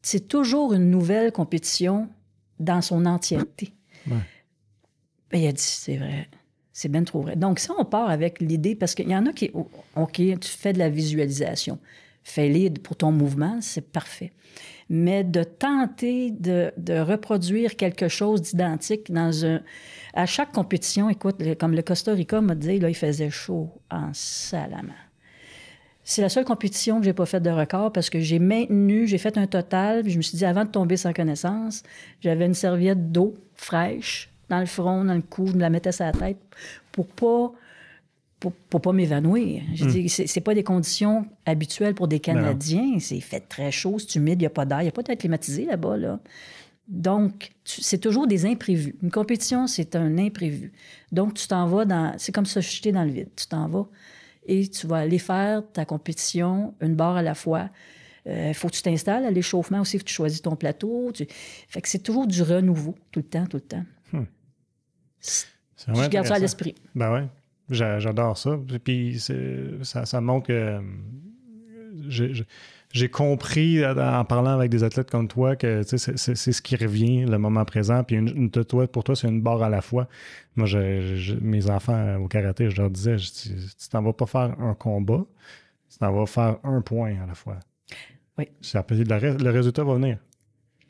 c'est toujours une nouvelle compétition dans son entièreté. Ouais. Ben, il a dit, c'est vrai. C'est bien trop vrai. Donc, si on part avec l'idée, parce qu'il y en a qui, OK, tu fais de la visualisation. Fais-les pour ton mouvement, c'est parfait. Mais de tenter de reproduire quelque chose d'identique à chaque compétition, écoute, comme le Costa Rica m'a dit, là, il faisait chaud en salamand. C'est la seule compétition que j'ai pas faite de record parce que j'ai fait un total, puis je me suis dit, avant de tomber sans connaissance, j'avais une serviette d'eau fraîche dans le front, dans le cou, je me la mettais sur la tête pour pas m'évanouir. J'ai dit, c'est pas des conditions habituelles pour des Canadiens. C'est fait très chaud, c'est humide, il n'y a pas d'air, il n'y a pas d'air climatisé là-bas, là. Donc, c'est toujours des imprévus. Une compétition, c'est un imprévu. Donc, tu t'en vas c'est comme se jeter dans le vide. Tu t'en vas et tu vas aller faire ta compétition une barre à la fois. Il faut que tu t'installes à l'échauffement aussi, faut que tu choisis ton plateau. Fait que c'est toujours du renouveau, tout le temps, tout le temps. Je garde ça à l'esprit. Ben oui, j'adore ça. Puis ça montre que j'ai compris en parlant avec des athlètes comme toi que c'est ce qui revient le moment présent. Puis pour toi, c'est une barre à la fois. Moi, mes enfants au karaté, je leur disais, tu t'en vas pas faire un combat, tu t'en vas faire un point à la fois. Oui. Le résultat va venir.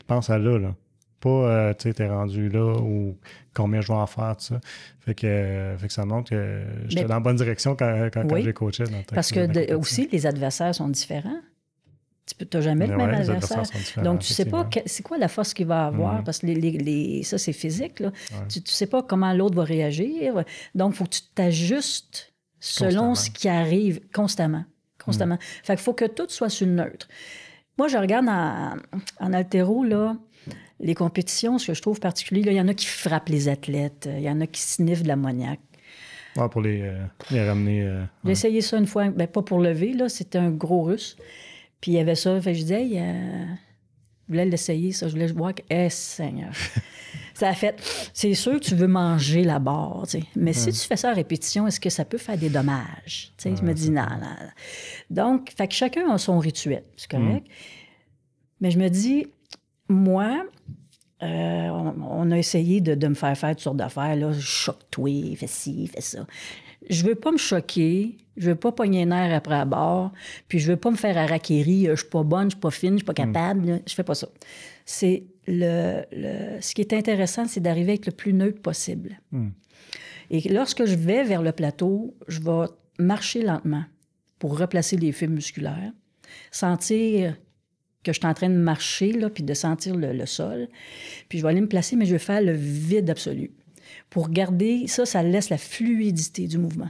Pense à là. Pas, tu sais, t'es rendu là ou combien je vais en faire, tout ça. Fait que ça montre que j'étais dans la bonne direction quand j'ai coaché. Parce que aussi, les adversaires sont différents. Tu n'as jamais le même adversaire. Donc, tu ne sais pas c'est quoi la force qu'il va avoir, parce que ça, c'est physique. Là. Ouais. Tu ne sais pas comment l'autre va réagir. Donc, il faut que tu t'ajustes selon ce qui arrive constamment. Fait qu'il faut que tout soit sur le neutre. Moi, je regarde en haltéro, là, les compétitions, ce que je trouve particulier, il y en a qui frappent les athlètes, il y en a qui sniffent de l'ammoniac. Ouais, pour les ramener. J'ai essayé ça une fois, pas pour lever, là, c'était un gros russe. Puis il y avait ça, fait que je disais, je voulais l'essayer, ça, je voulais voir que, Seigneur. Ça a fait, c'est sûr que tu veux manger la barre, tu sais. Mais si tu fais ça à répétition, est-ce que ça peut faire des dommages? Tu sais, je me dis, non. Donc, fait que chacun a son rituel, c'est correct. Mais je me dis, moi, on a essayé de me faire toutes sortes d'affaires, là, choque-toi, fais ci, fais ça. Je veux pas me choquer, je veux pas pogner un air après la barre, puis je veux pas me faire harakiri, je suis pas bonne, je suis pas fine, je suis pas capable, là, je fais pas ça. C'est ce qui est intéressant, c'est d'arriver avec le plus neutre possible. Et lorsque je vais vers le plateau, je vais marcher lentement pour replacer les fibres musculaires, sentir que je suis en train de marcher, là, puis de sentir le sol. Puis je vais aller me placer, mais je vais faire le vide absolu. Pour garder ça laisse la fluidité du mouvement.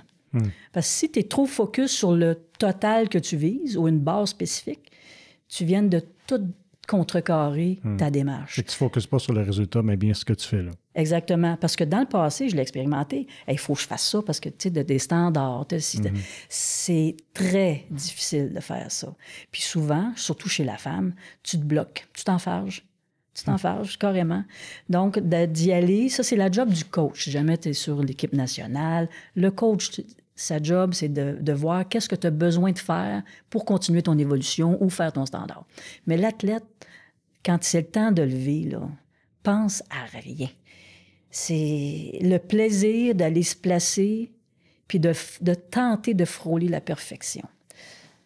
Parce que si tu es trop focus sur le total que tu vises ou une barre spécifique, tu viens de tout contrecarrer ta démarche. Et tu ne focuses pas sur le résultat, mais bien ce que tu fais là. Exactement. Parce que dans le passé, je l'ai expérimenté. Il faut que je fasse ça parce que, tu sais, des standards, c'est très difficile de faire ça. Puis souvent, surtout chez la femme, tu te bloques, tu t'enfarges. Tu t'enfarges carrément. Donc, d'y aller, ça, c'est la job du coach. Si jamais tu es sur l'équipe nationale, le coach, sa job, c'est de voir qu'est-ce que tu as besoin de faire pour continuer ton évolution ou faire ton standard. Mais l'athlète, quand c'est le temps de lever, là, pense à rien. C'est le plaisir d'aller se placer puis de tenter de frôler la perfection.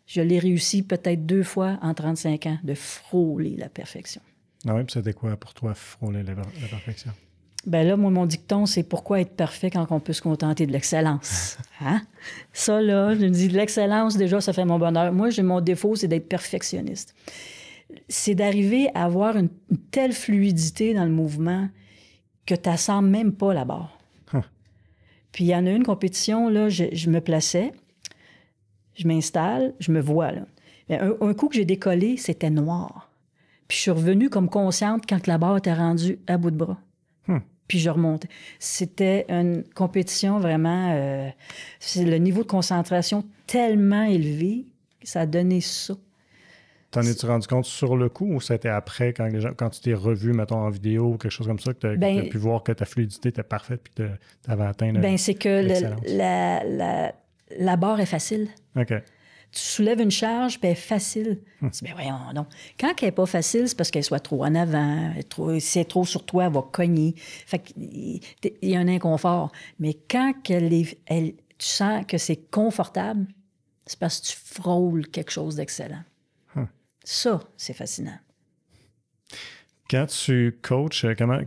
Je l'ai réussi peut-être 2 fois en 35 ans, de frôler la perfection. Ah oui, puis c'était quoi pour toi, frôler la perfection? Bien là, moi, mon dicton, c'est pourquoi être parfait quand on peut se contenter de l'excellence. Hein? Ça, là, je me dis, l'excellence, déjà, ça fait mon bonheur. Moi, mon défaut, c'est d'être perfectionniste. C'est d'arriver à avoir une telle fluidité dans le mouvement que tu n'assembles même pas la barre. Puis il y en a une compétition, là, je me plaçais, je m'installe, je me vois, là. Un coup que j'ai décollé, c'était noir. Puis je suis revenue comme consciente quand la barre était rendue à bout de bras. Puis je remontais. C'était une compétition vraiment... c'est le niveau de concentration tellement élevé que ça a donné ça. T'en es-tu rendu compte sur le coup ou c'était après, quand tu t'es revu, mettons, en vidéo ou quelque chose comme ça, que tu as pu voir que ta fluidité était parfaite puis que tu avais atteint c'est que la barre est facile. OK. Tu soulèves une charge, puis elle est facile. Tu dis, ben voyons donc. Quand elle n'est pas facile, c'est parce qu'elle soit trop en avant. Si c'est trop sur toi, elle va cogner. Fait qu'il y a un inconfort. Mais quand tu sens que c'est confortable, c'est parce que tu frôles quelque chose d'excellent. Ça, c'est fascinant. Quand tu coaches, comment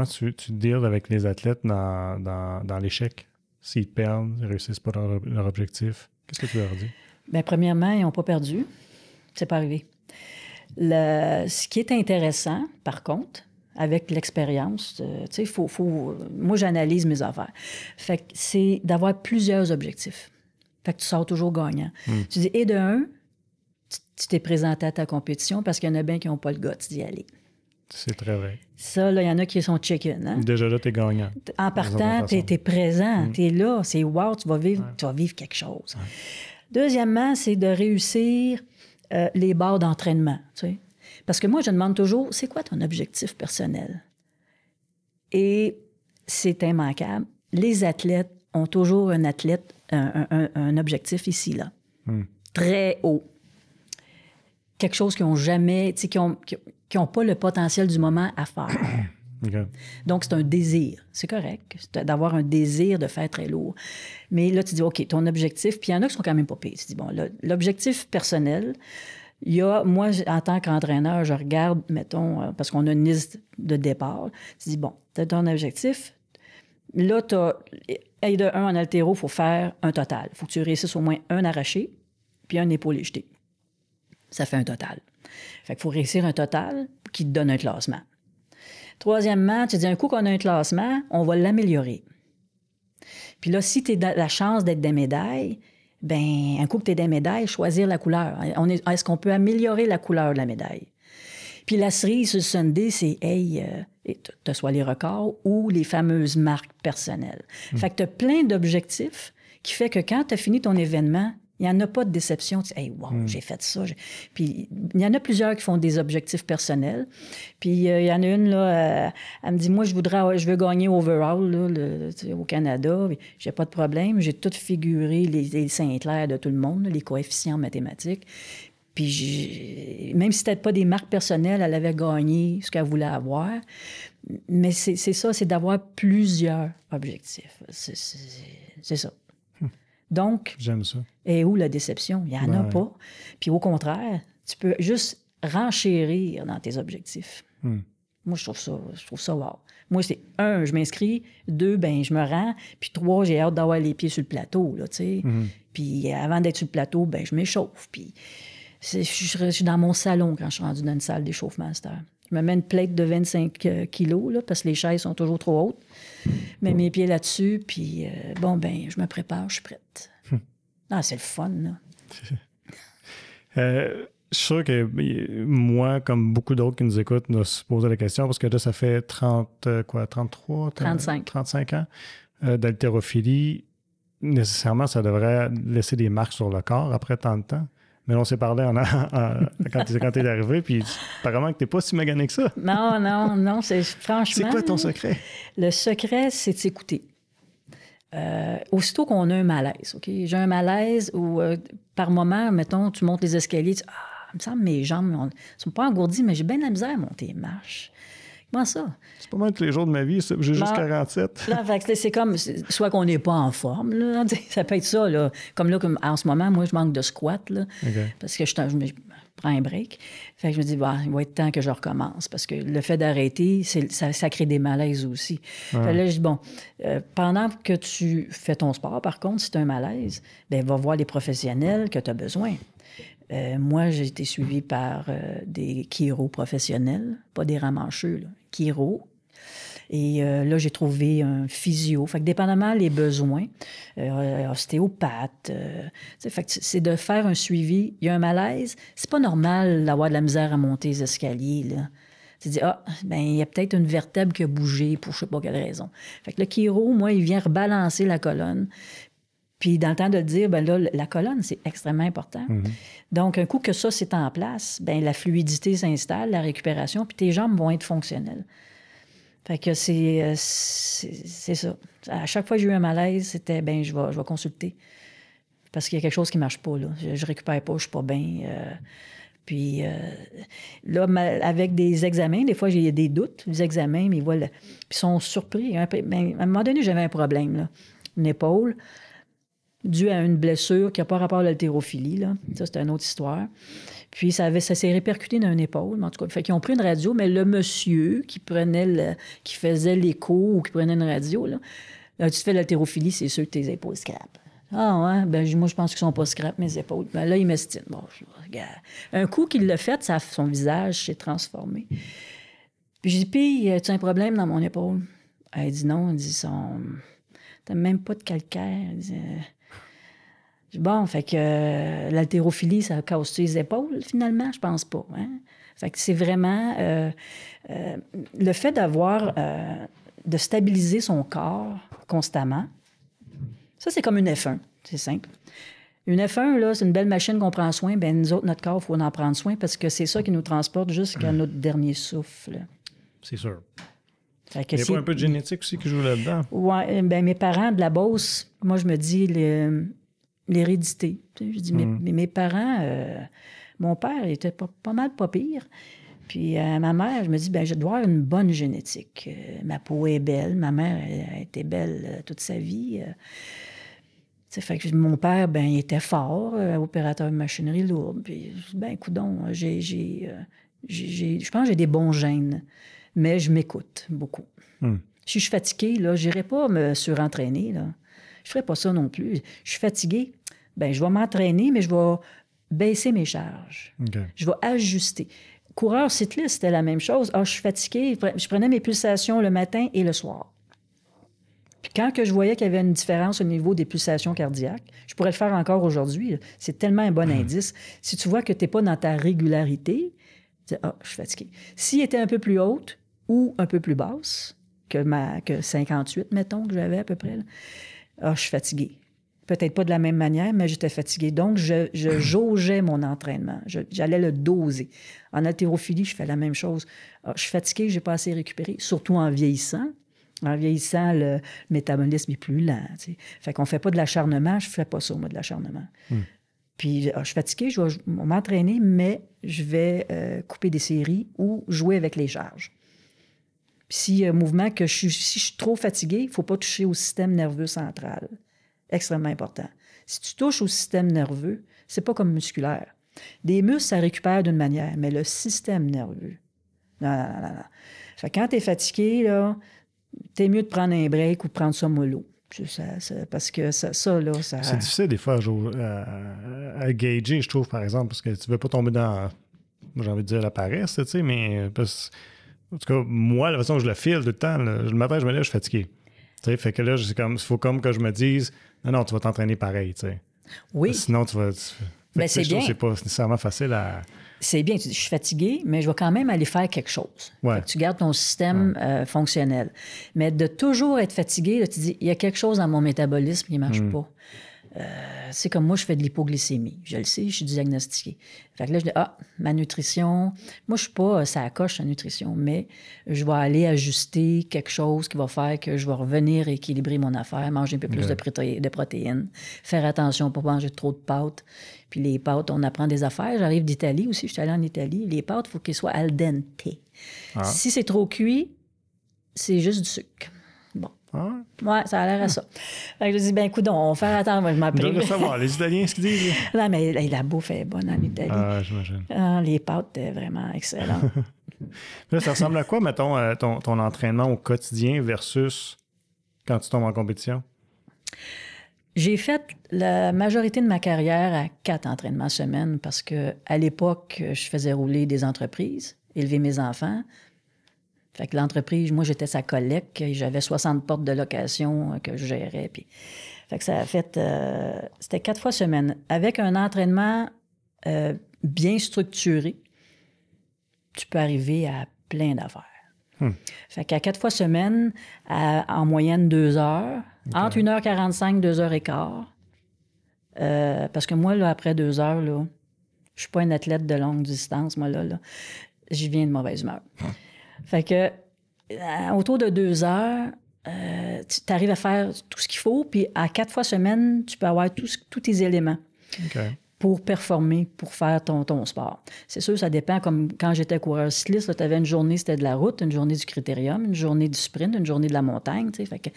tu deals avec les athlètes dans l'échec? S'ils perdent, ils ne réussissent pas leur objectif, qu'est-ce que tu leur dis? Bien, premièrement, ils n'ont pas perdu. C'est pas arrivé. Ce qui est intéressant, par contre, avec l'expérience, tu sais, moi, j'analyse mes affaires. Fait que c'est d'avoir plusieurs objectifs. Fait que tu sors toujours gagnant. Tu dis, et de un, tu t'es présenté à ta compétition parce qu'il y en a bien qui n'ont pas le guts d'y aller. C'est très vrai. Ça, là, il y en a qui sont chicken. Hein? Déjà là, tu es gagnant. En partant, tu es présent, tu es là, c'est wow, tu vas vivre quelque chose. Ouais. Deuxièmement, c'est de réussir les barres d'entraînement. Tu sais? Parce que moi, je demande toujours, c'est quoi ton objectif personnel? Et c'est immanquable. Les athlètes ont toujours un objectif ici, là. Très haut. Quelque chose qu'ils n'ont jamais, qui n'ont pas le potentiel du moment à faire. Okay. Donc, c'est un désir. C'est correct d'avoir un désir de faire très lourd. Mais là, tu dis, OK, ton objectif, puis il y en a qui sont quand même pas pires. Tu dis, bon, l'objectif personnel, il y a, moi, en tant qu'entraîneur, je regarde, mettons, parce qu'on a une liste de départ. Tu dis, bon, tu as ton objectif. Là, tu as, de 1 en haltéro, il faut faire un total. Il faut que tu réussisses au moins un arraché, puis un épaulé jeté. Ça fait un total. Fait qu'il faut réussir un total qui te donne un classement. Troisièmement, tu dis, un coup qu'on a un classement, on va l'améliorer. Puis là, si tu as la chance d'être des médailles, bien, un coup que tu es des médailles, choisir la couleur. Est-ce qu'on peut améliorer la couleur de la médaille? Puis la cerise sur le sundae, c'est, hey, tu soit les records ou les fameuses marques personnelles. Fait que tu as plein d'objectifs qui fait que quand tu as fini ton événement, il n'y en a pas de déception. Tu dis, hey, wow, j'ai fait ça. Puis il y en a plusieurs qui font des objectifs personnels. Puis il y en a une, là, elle me dit, moi, je veux gagner overall là, au Canada. J'ai pas de problème. J'ai tout figuré les Saint-Clair de tout le monde, là, les coefficients mathématiques. Puis même si c'était pas des marques personnelles, elle avait gagné ce qu'elle voulait avoir. Mais c'est ça, c'est d'avoir plusieurs objectifs. C'est ça. Donc, j'aime ça. Et où la déception? Il n'y en a pas. Puis au contraire, tu peux juste renchérir dans tes objectifs. Moi, je trouve ça wow. Moi, c'est 1, je m'inscris. 2, ben je me rends. Puis 3, j'ai hâte d'avoir les pieds sur le plateau, là, tu sais. Puis avant d'être sur le plateau, ben je m'échauffe. Puis je suis dans mon salon quand je suis rendue dans une salle d'échauffement à cette heure. Je me mets une plate de 25 kilos, là, parce que les chaises sont toujours trop hautes. Je mets mes pieds là-dessus, puis je me prépare, je suis prête. Ah, c'est le fun, là. Je suis sûr que moi, comme beaucoup d'autres qui nous écoutent, nous se poser la question, parce que là, ça fait 35 ans d'haltérophilie. Nécessairement, ça devrait laisser des marques sur le corps après tant de temps. Mais on s'est parlé quand tu es arrivé, puis apparemment que tu n'es pas si magané que ça. Non, franchement... C'est quoi ton secret? Le secret, c'est de s'écouter. Aussitôt qu'on a un malaise, OK? J'ai un malaise où, par moment, mettons, tu montes les escaliers, tu dis, il me semble que mes jambes ne sont pas engourdies, mais j'ai bien de la misère à monter les marches. Comment ça? C'est pas mal tous les jours de ma vie, j'ai juste 47. Là, c'est comme, soit qu'on n'est pas en forme, là, ça peut être ça, là. Comme là, en ce moment, moi, je manque de squat, là, parce que je prends un break. Fait que je me dis, il va être temps que je recommence, parce que le fait d'arrêter, ça crée des malaises aussi. Fait là, je dis, pendant que tu fais ton sport, par contre, si tu as un malaise, bien, va voir les professionnels que tu as besoin. Moi, j'ai été suivie par des chiro professionnels, pas des ramancheux, là, chiro. Et là, j'ai trouvé un physio. Fait que dépendamment des besoins, ostéopathe, fait que c'est de faire un suivi. Il y a un malaise. C'est pas normal d'avoir de la misère à monter les escaliers, là. Tu dis, il y a peut-être une vertèbre qui a bougé pour je sais pas quelle raison. Fait que le chiro, moi, il vient rebalancer la colonne. Puis, dans le temps de le dire, là, la colonne, c'est extrêmement important. Donc, un coup que ça, c'est en place, la fluidité s'installe, la récupération, puis tes jambes vont être fonctionnelles. Fait que c'est ça. À chaque fois que j'ai eu un malaise, c'était, je vais consulter. parce qu'il y a quelque chose qui ne marche pas. Là. Je récupère pas, je suis pas bien. Puis là, avec des examens, des fois, j'ai des doutes, des examens, mais voilà. Puis ils sont surpris. Hein. Ben, à un moment donné, j'avais un problème, là. Une épaule, due à une blessure qui n'a pas rapport à l'haltérophilie. Là. Ça, c'est une autre histoire. Puis ça s'est répercuté dans une épaule. En tout cas, fait qu'ils ont pris une radio, mais le monsieur qui qui faisait l'écho ou qui prenait une radio, là, tu te fais l'haltérophilie, c'est sûr que tes épaules scrapent. Ah ouais, ben moi je pense qu'ils sont pas scrap, mes épaules. Ben là, il m'estime. Bon, regarde. Un coup qu'il l'a fait, son visage s'est transformé. Puis j'ai dit, puis, as-tu un problème dans mon épaule? Elle dit non, elle dit, t'as même pas de calcaire. Elle dit, bon, fait que l'haltérophilie, ça casse les épaules, finalement? Je pense pas. Hein? Fait que c'est vraiment le fait de stabiliser son corps constamment. Ça, c'est comme une F1. C'est simple. Une F1, là, c'est une belle machine qu'on prend soin. Bien, nous autres, notre corps, il faut en prendre soin parce que c'est ça qui nous transporte jusqu'à notre dernier souffle. C'est sûr. Fait que il y a pas un peu de génétique aussi qui joue là-dedans? Oui. Bien, mes parents de la Beauce, moi, je me dis l'hérédité. Je dis, mes parents, mon père était pas mal pas pire. Puis ma mère, je me dis, bien, je dois avoir une bonne génétique. Ma peau est belle. Ma mère a été belle toute sa vie. Fait que mon père, ben, il était fort, opérateur de machinerie lourde. Puis, ben, coudonc, je pense que j'ai des bons gènes, mais je m'écoute beaucoup. Si je suis fatiguée, là, je n'irai pas me surentraîner, là. Je ne ferai pas ça non plus. Je suis fatiguée, ben, je vais m'entraîner, mais je vais baisser mes charges. Okay. Je vais ajuster. Coureur cycliste, c'était la même chose. Ah, je suis fatiguée, je prenais mes pulsations le matin et le soir. Puis quand que je voyais qu'il y avait une différence au niveau des pulsations cardiaques, je pourrais le faire encore aujourd'hui. C'est tellement un bon indice. Si tu vois que tu n'es pas dans ta régularité, tu dis, je suis fatiguée. S'il était un peu plus haute ou un peu plus basse que 58, mettons, que j'avais à peu près, là, je suis fatiguée. Peut-être pas de la même manière, mais j'étais fatiguée. Donc, je jaugeais mon entraînement. J'allais le doser. En haltérophilie, je fais la même chose. Je suis fatiguée, je n'ai pas assez récupéré, surtout en vieillissant. En vieillissant, le métabolisme est plus lent. T'sais. Fait qu'on ne fait pas de l'acharnement. Je ne fais pas ça, moi, de l'acharnement. Puis, je suis fatiguée, je vais m'entraîner, mais je vais couper des séries ou jouer avec les charges. Puis, s'il y a un mouvement que si je suis trop fatiguée, il ne faut pas toucher au système nerveux central. Extrêmement important. Si tu touches au système nerveux, c'est pas comme musculaire. Des muscles, ça récupère d'une manière, mais le système nerveux, non. Fait que quand tu es fatigué, là, t'es mieux de prendre un break ou de prendre ça mollo. Parce que ça. C'est difficile des fois à gager, je trouve, par exemple, parce que tu veux pas tomber dans, j'ai envie de dire, la paresse, tu sais, mais en tout cas, moi, la façon dont je le file tout le temps, le matin, je me lève, je suis fatigué. Tu sais, fait que là, il faut comme que je me dise, non, tu vas t'entraîner pareil, tu sais. Oui. Sinon, tu vas... Ben, c'est bien. C'est pas nécessairement facile à... C'est bien, tu dis, je suis fatiguée, mais je vais quand même aller faire quelque chose. Ouais. Tu gardes ton système fonctionnel. Mais de toujours être fatigué, là, tu dis, il y a quelque chose dans mon métabolisme qui ne marche pas. C'est comme moi, je fais de l'hypoglycémie. Je le sais, je suis diagnostiquée. Fait que là, je dis, ma nutrition, moi, je suis pas ça à coche, la nutrition, mais je vais aller ajuster quelque chose qui va faire que je vais revenir équilibrer mon affaire, manger un peu plus de protéines, faire attention pour pas manger trop de pâtes. Puis les pâtes, on apprend des affaires. J'arrive d'Italie aussi, je suis allée en Italie. Les pâtes, il faut qu'elles soient al dente. Si c'est trop cuit, c'est juste du sucre. Bon. Ouais, ça a l'air à ça. Fait que je dis, ben écoute, on va faire attendre, moi, je m'appelle. Je dois le savoir, les Italiens, ce qu'ils disent. Non, mais la bouffe est bonne en Italie. Ah, j'imagine. Les pâtes étaient vraiment excellentes. Là, ça ressemble à quoi, mettons, ton entraînement au quotidien versus quand tu tombes en compétition? J'ai fait la majorité de ma carrière à 4 entraînements semaine parce qu'à l'époque, je faisais rouler des entreprises, élever mes enfants. Fait que l'entreprise, moi, j'étais sa collègue, j'avais 60 portes de location que je gérais. Puis... Fait que ça a fait... c'était 4 fois semaine. Avec un entraînement bien structuré, tu peux arriver à plein d'affaires. Fait qu'à 4 fois semaine, en moyenne 2 heures, entre 1h45 2h15. Parce que moi, là, après 2 heures, là, je suis pas un athlète de longue distance, moi, là. Je viens de mauvaise humeur. Fait que, autour de 2 heures, tu arrives à faire tout ce qu'il faut, puis à 4 fois semaine, tu peux avoir tous tes éléments pour performer, pour faire ton sport. C'est sûr, ça dépend. Comme quand j'étais coureur cycliste, tu avais une journée, c'était de la route, une journée du critérium, une journée du sprint, une journée de la montagne. Fait que,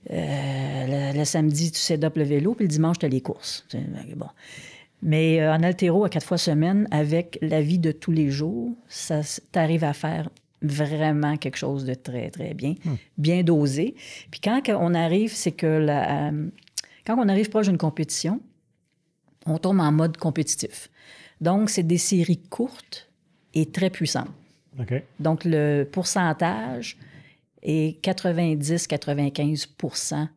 le samedi, tu set-up le vélo, puis le dimanche, tu as les courses. Bon. Mais en haltéro, à 4 fois semaine, avec la vie de tous les jours, tu arrives à faire vraiment quelque chose de très, très bien, bien dosé. Puis quand on arrive, c'est que quand on arrive proche d'une compétition, on tombe en mode compétitif. Donc, c'est des séries courtes et très puissantes. OK. Donc, le pourcentage est 90-95 %.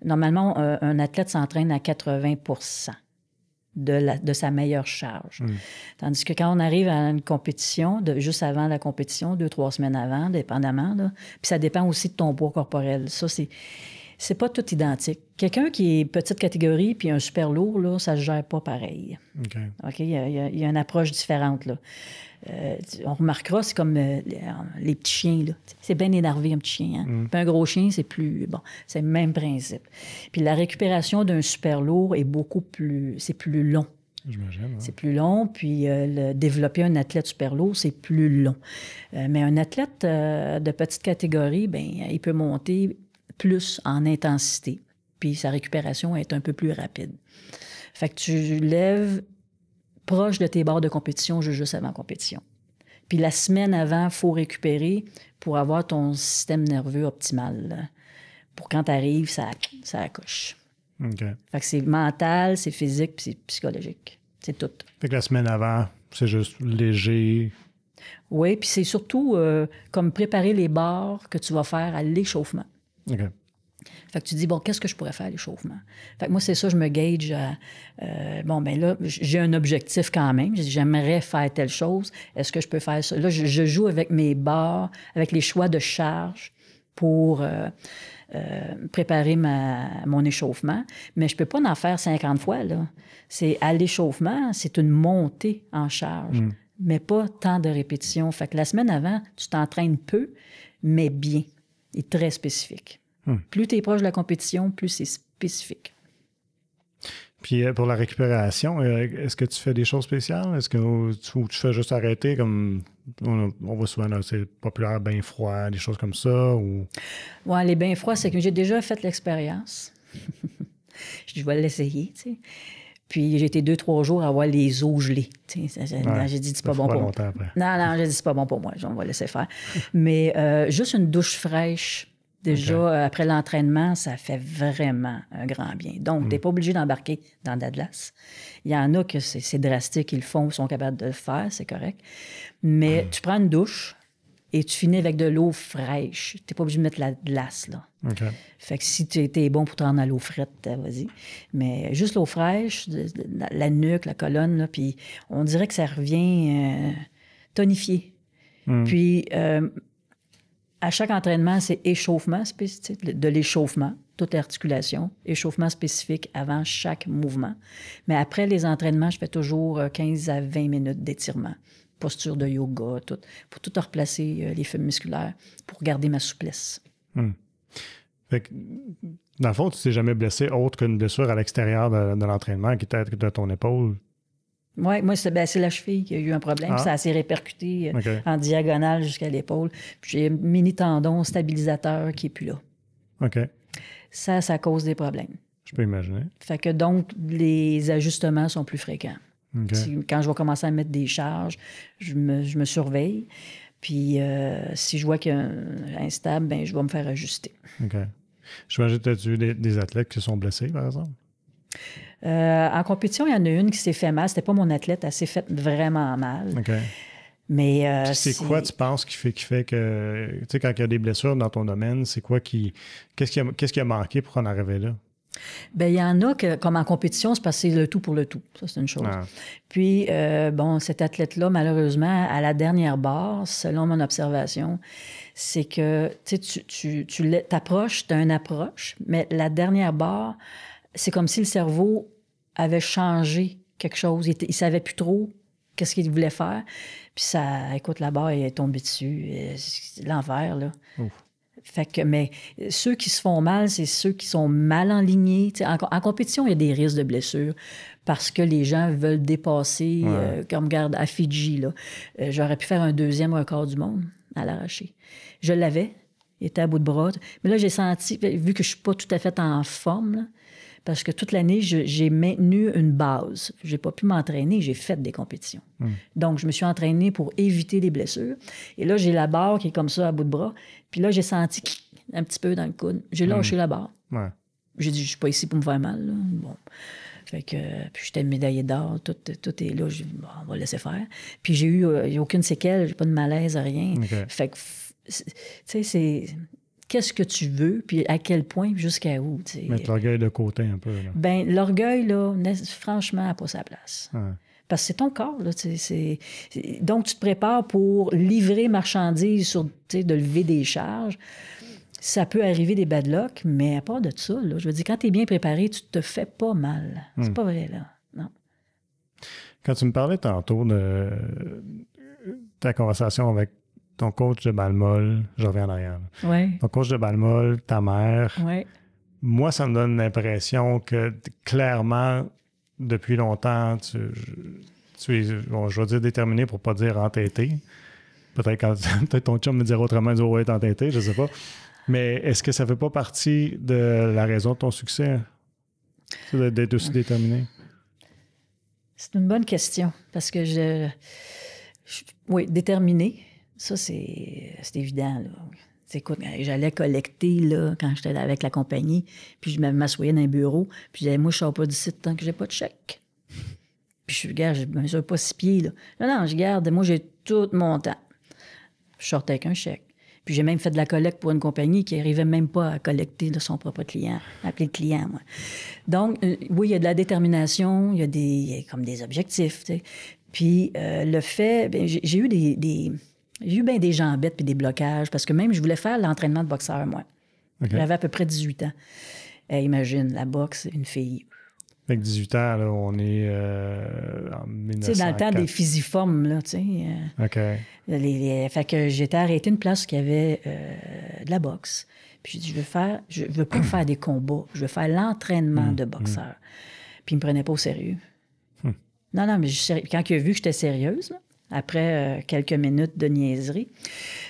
Normalement, un athlète s'entraîne à 80 % de sa meilleure charge. Tandis que quand on arrive à une compétition, juste avant la compétition, 2-3 semaines avant, dépendamment, là, puis ça dépend aussi de ton poids corporel. Ça, c'est pas tout identique. Quelqu'un qui est petite catégorie puis un super lourd, là, ça se gère pas pareil. OK? Il y a une approche différente, là. On remarquera, c'est comme les petits chiens, là. C'est bien énervé, un petit chien. Hein? Puis un gros chien, c'est plus... Bon, c'est le même principe. Puis la récupération d'un super lourd est beaucoup plus... C'est plus long. J'imagine. Ouais. C'est plus long, puis développer un athlète super lourd, c'est plus long. Mais un athlète de petite catégorie, bien, il peut monter plus en intensité, puis sa récupération est un peu plus rapide. Fait que tu lèves proche de tes barres de compétition juste avant compétition. Puis la semaine avant, il faut récupérer pour avoir ton système nerveux optimal. Là. Pour quand tu arrives, ça accouche. Fait que c'est mental, c'est physique, puis c'est psychologique. C'est tout. Fait que la semaine avant, c'est juste léger. Oui, puis c'est surtout comme préparer les barres que tu vas faire à l'échauffement. OK. Fait que tu dis, bon, qu'est-ce que je pourrais faire à l'échauffement? Fait que moi, c'est ça, je me gauge bon, ben là, j'ai un objectif quand même. J'aimerais faire telle chose. Est-ce que je peux faire ça? Là, je joue avec mes barres, avec les choix de charge pour préparer mon échauffement. Mais je peux pas en faire 50 fois, là. C'est à l'échauffement, c'est une montée en charge, mais pas tant de répétitions. Fait que la semaine avant, tu t'entraînes peu, mais bien et très spécifique. Plus tu es proche de la compétition, plus c'est spécifique. Puis pour la récupération, est-ce que tu fais des choses spéciales? Est-ce que tu fais juste arrêter comme on voit souvent dans c'est populaire bain froid, des choses comme ça? Ou... Oui, les bains froids, c'est que j'ai déjà fait l'expérience. Je vais l'essayer, tu sais. Puis j'ai été 2-3 jours à avoir les os gelés. J'ai dit, c'est pas bon pour moi. Non, j'ai dit, c'est pas bon pour moi. On va laisser faire. Mais juste une douche fraîche, déjà, après l'entraînement, ça fait vraiment un grand bien. Donc, tu n'es pas obligé d'embarquer dans de la glace. Il y en a que c'est drastique, ils le font, ils sont capables de le faire, c'est correct. Mais tu prends une douche et tu finis avec de l'eau fraîche. Tu n'es pas obligé de mettre la glace, là. Fait que si tu es bon pour te rendre à l'eau frette, vas-y. Mais juste l'eau fraîche, la nuque, la colonne, là, puis on dirait que ça revient tonifié. Puis... à chaque entraînement, c'est échauffement spécifique, de l'échauffement, toute articulation, échauffement spécifique avant chaque mouvement. Mais après les entraînements, je fais toujours 15 à 20 minutes d'étirement, posture de yoga, tout, pour tout replacer les fibres musculaires, pour garder ma souplesse. Fait que, dans le fond, tu t'es jamais blessé autre qu'une blessure à l'extérieur de l'entraînement qui était de ton épaule? Oui, moi, c'est la cheville qui a eu un problème. Ça s'est répercuté en diagonale jusqu'à l'épaule. Puis j'ai un mini-tendon stabilisateur qui n'est plus là. OK. Ça cause des problèmes. Je peux imaginer. Fait que donc, les ajustements sont plus fréquents. Quand je vais commencer à mettre des charges, je me surveille. Puis si je vois qu'il y a instable, ben je vais me faire ajuster. OK. J'imagine que tu as eu des athlètes qui se sont blessés, par exemple? En compétition, il y en a une qui s'est fait mal. C'était pas mon athlète, elle s'est fait vraiment mal. OK. Mais c'est quoi, tu penses, qui fait que... Tu sais, quand il y a des blessures dans ton domaine, c'est quoi qui... Qu'est-ce qui a manqué pour en arriver là? Bien, il y en a que, comme en compétition, c'est parce que c'est le tout pour le tout. Ça, c'est une chose. Puis, bon, cet athlète-là, malheureusement, à la dernière barre, selon mon observation, c'est que, tu t'approches, tu as une approche, mais la dernière barre, c'est comme si le cerveau avait changé quelque chose. Il ne savait plus trop qu'est-ce qu'il voulait faire. Puis ça, écoute, la barre est tombée dessus. C'est l'envers, là. Fait que, mais ceux qui se font mal, c'est ceux qui sont mal enlignés. En compétition, il y a des risques de blessures parce que les gens veulent dépasser, comme regarde à Fidji, là. J'aurais pu faire un 2e record du monde à l'arraché. Je l'avais, il était à bout de bras. Mais là, j'ai senti, vu que je suis pas tout à fait en forme, là, parce que toute l'année, j'ai maintenu une base. J'ai pas pu m'entraîner, j'ai fait des compétitions. Donc, je me suis entraînée pour éviter les blessures. Et là, j'ai la barre qui est comme ça à bout de bras. Puis là, j'ai senti un petit peu dans le coude. J'ai lâché la barre. Ouais. J'ai dit, je suis pas ici pour me faire mal. Là. Bon. Fait que, puis j'étais médaillée d'or, tout est là. J'ai dit, bon, on va laisser faire. Puis j'ai aucune séquelle, j'ai pas de malaise, rien. Okay. Fait que, tu sais, c'est... Qu'est-ce que tu veux, puis à quel point, jusqu'à où. T'sais. Mettre l'orgueil de côté un peu. Là. Ben l'orgueil, là, franchement, n'a pas sa place. Ouais. Parce que c'est ton corps. Là, donc, tu te prépares pour livrer marchandises, de lever des charges. Ça peut arriver des bad luck, mais à part de ça, là, je veux dire, quand tu es bien préparé, tu te fais pas mal. C'est pas vrai, là. Non. Quand tu me parlais tantôt de ta conversation avec ton coach de balle-molle, je reviens en arrière. Oui. Ton coach de balle-molle, ta mère, moi, ça me donne l'impression que clairement, depuis longtemps, tu es, bon, je vais dire déterminé pour pas dire entêté. Peut-être ton chum me dira autrement, il dit « ouais, t'es entêté », je sais pas. Mais est-ce que ça fait pas partie de la raison de ton succès, d'être aussi déterminé? C'est une bonne question, parce que oui, déterminé, ça, c'est évident, là. Écoute, j'allais collecter, là, quand j'étais avec la compagnie, puis je m'assoyais dans un bureau, puis je disais, moi, je sors pas d'ici tant que j'ai pas de chèque. Puis je regarde, je ne mesure pas 6 pieds, là. Non, je garde, moi, j'ai tout mon temps. Je sortais avec un chèque. Puis j'ai même fait de la collecte pour une compagnie qui n'arrivait même pas à collecter de son propre client, appeler le client, moi. Donc, oui, il y a de la détermination, il y a comme des objectifs, tu sais. Puis le fait, bien, j'ai eu j'ai eu bien des jambettes puis des blocages, parce que même, je voulais faire l'entraînement de boxeur, moi. Okay. J'avais à peu près 18 ans. Imagine, la boxe, une fille. Avec 18 ans, là, on est en 1904. Tu sais, dans le temps des physiformes, là, tu sais. OK. Fait que j'étais arrêté une place qui avait de la boxe. Puis j'ai dit, je veux pas faire des combats, je veux faire l'entraînement de boxeur. Puis il me prenait pas au sérieux. Non, mais quand il a vu que j'étais sérieuse, là, après quelques minutes de niaiserie,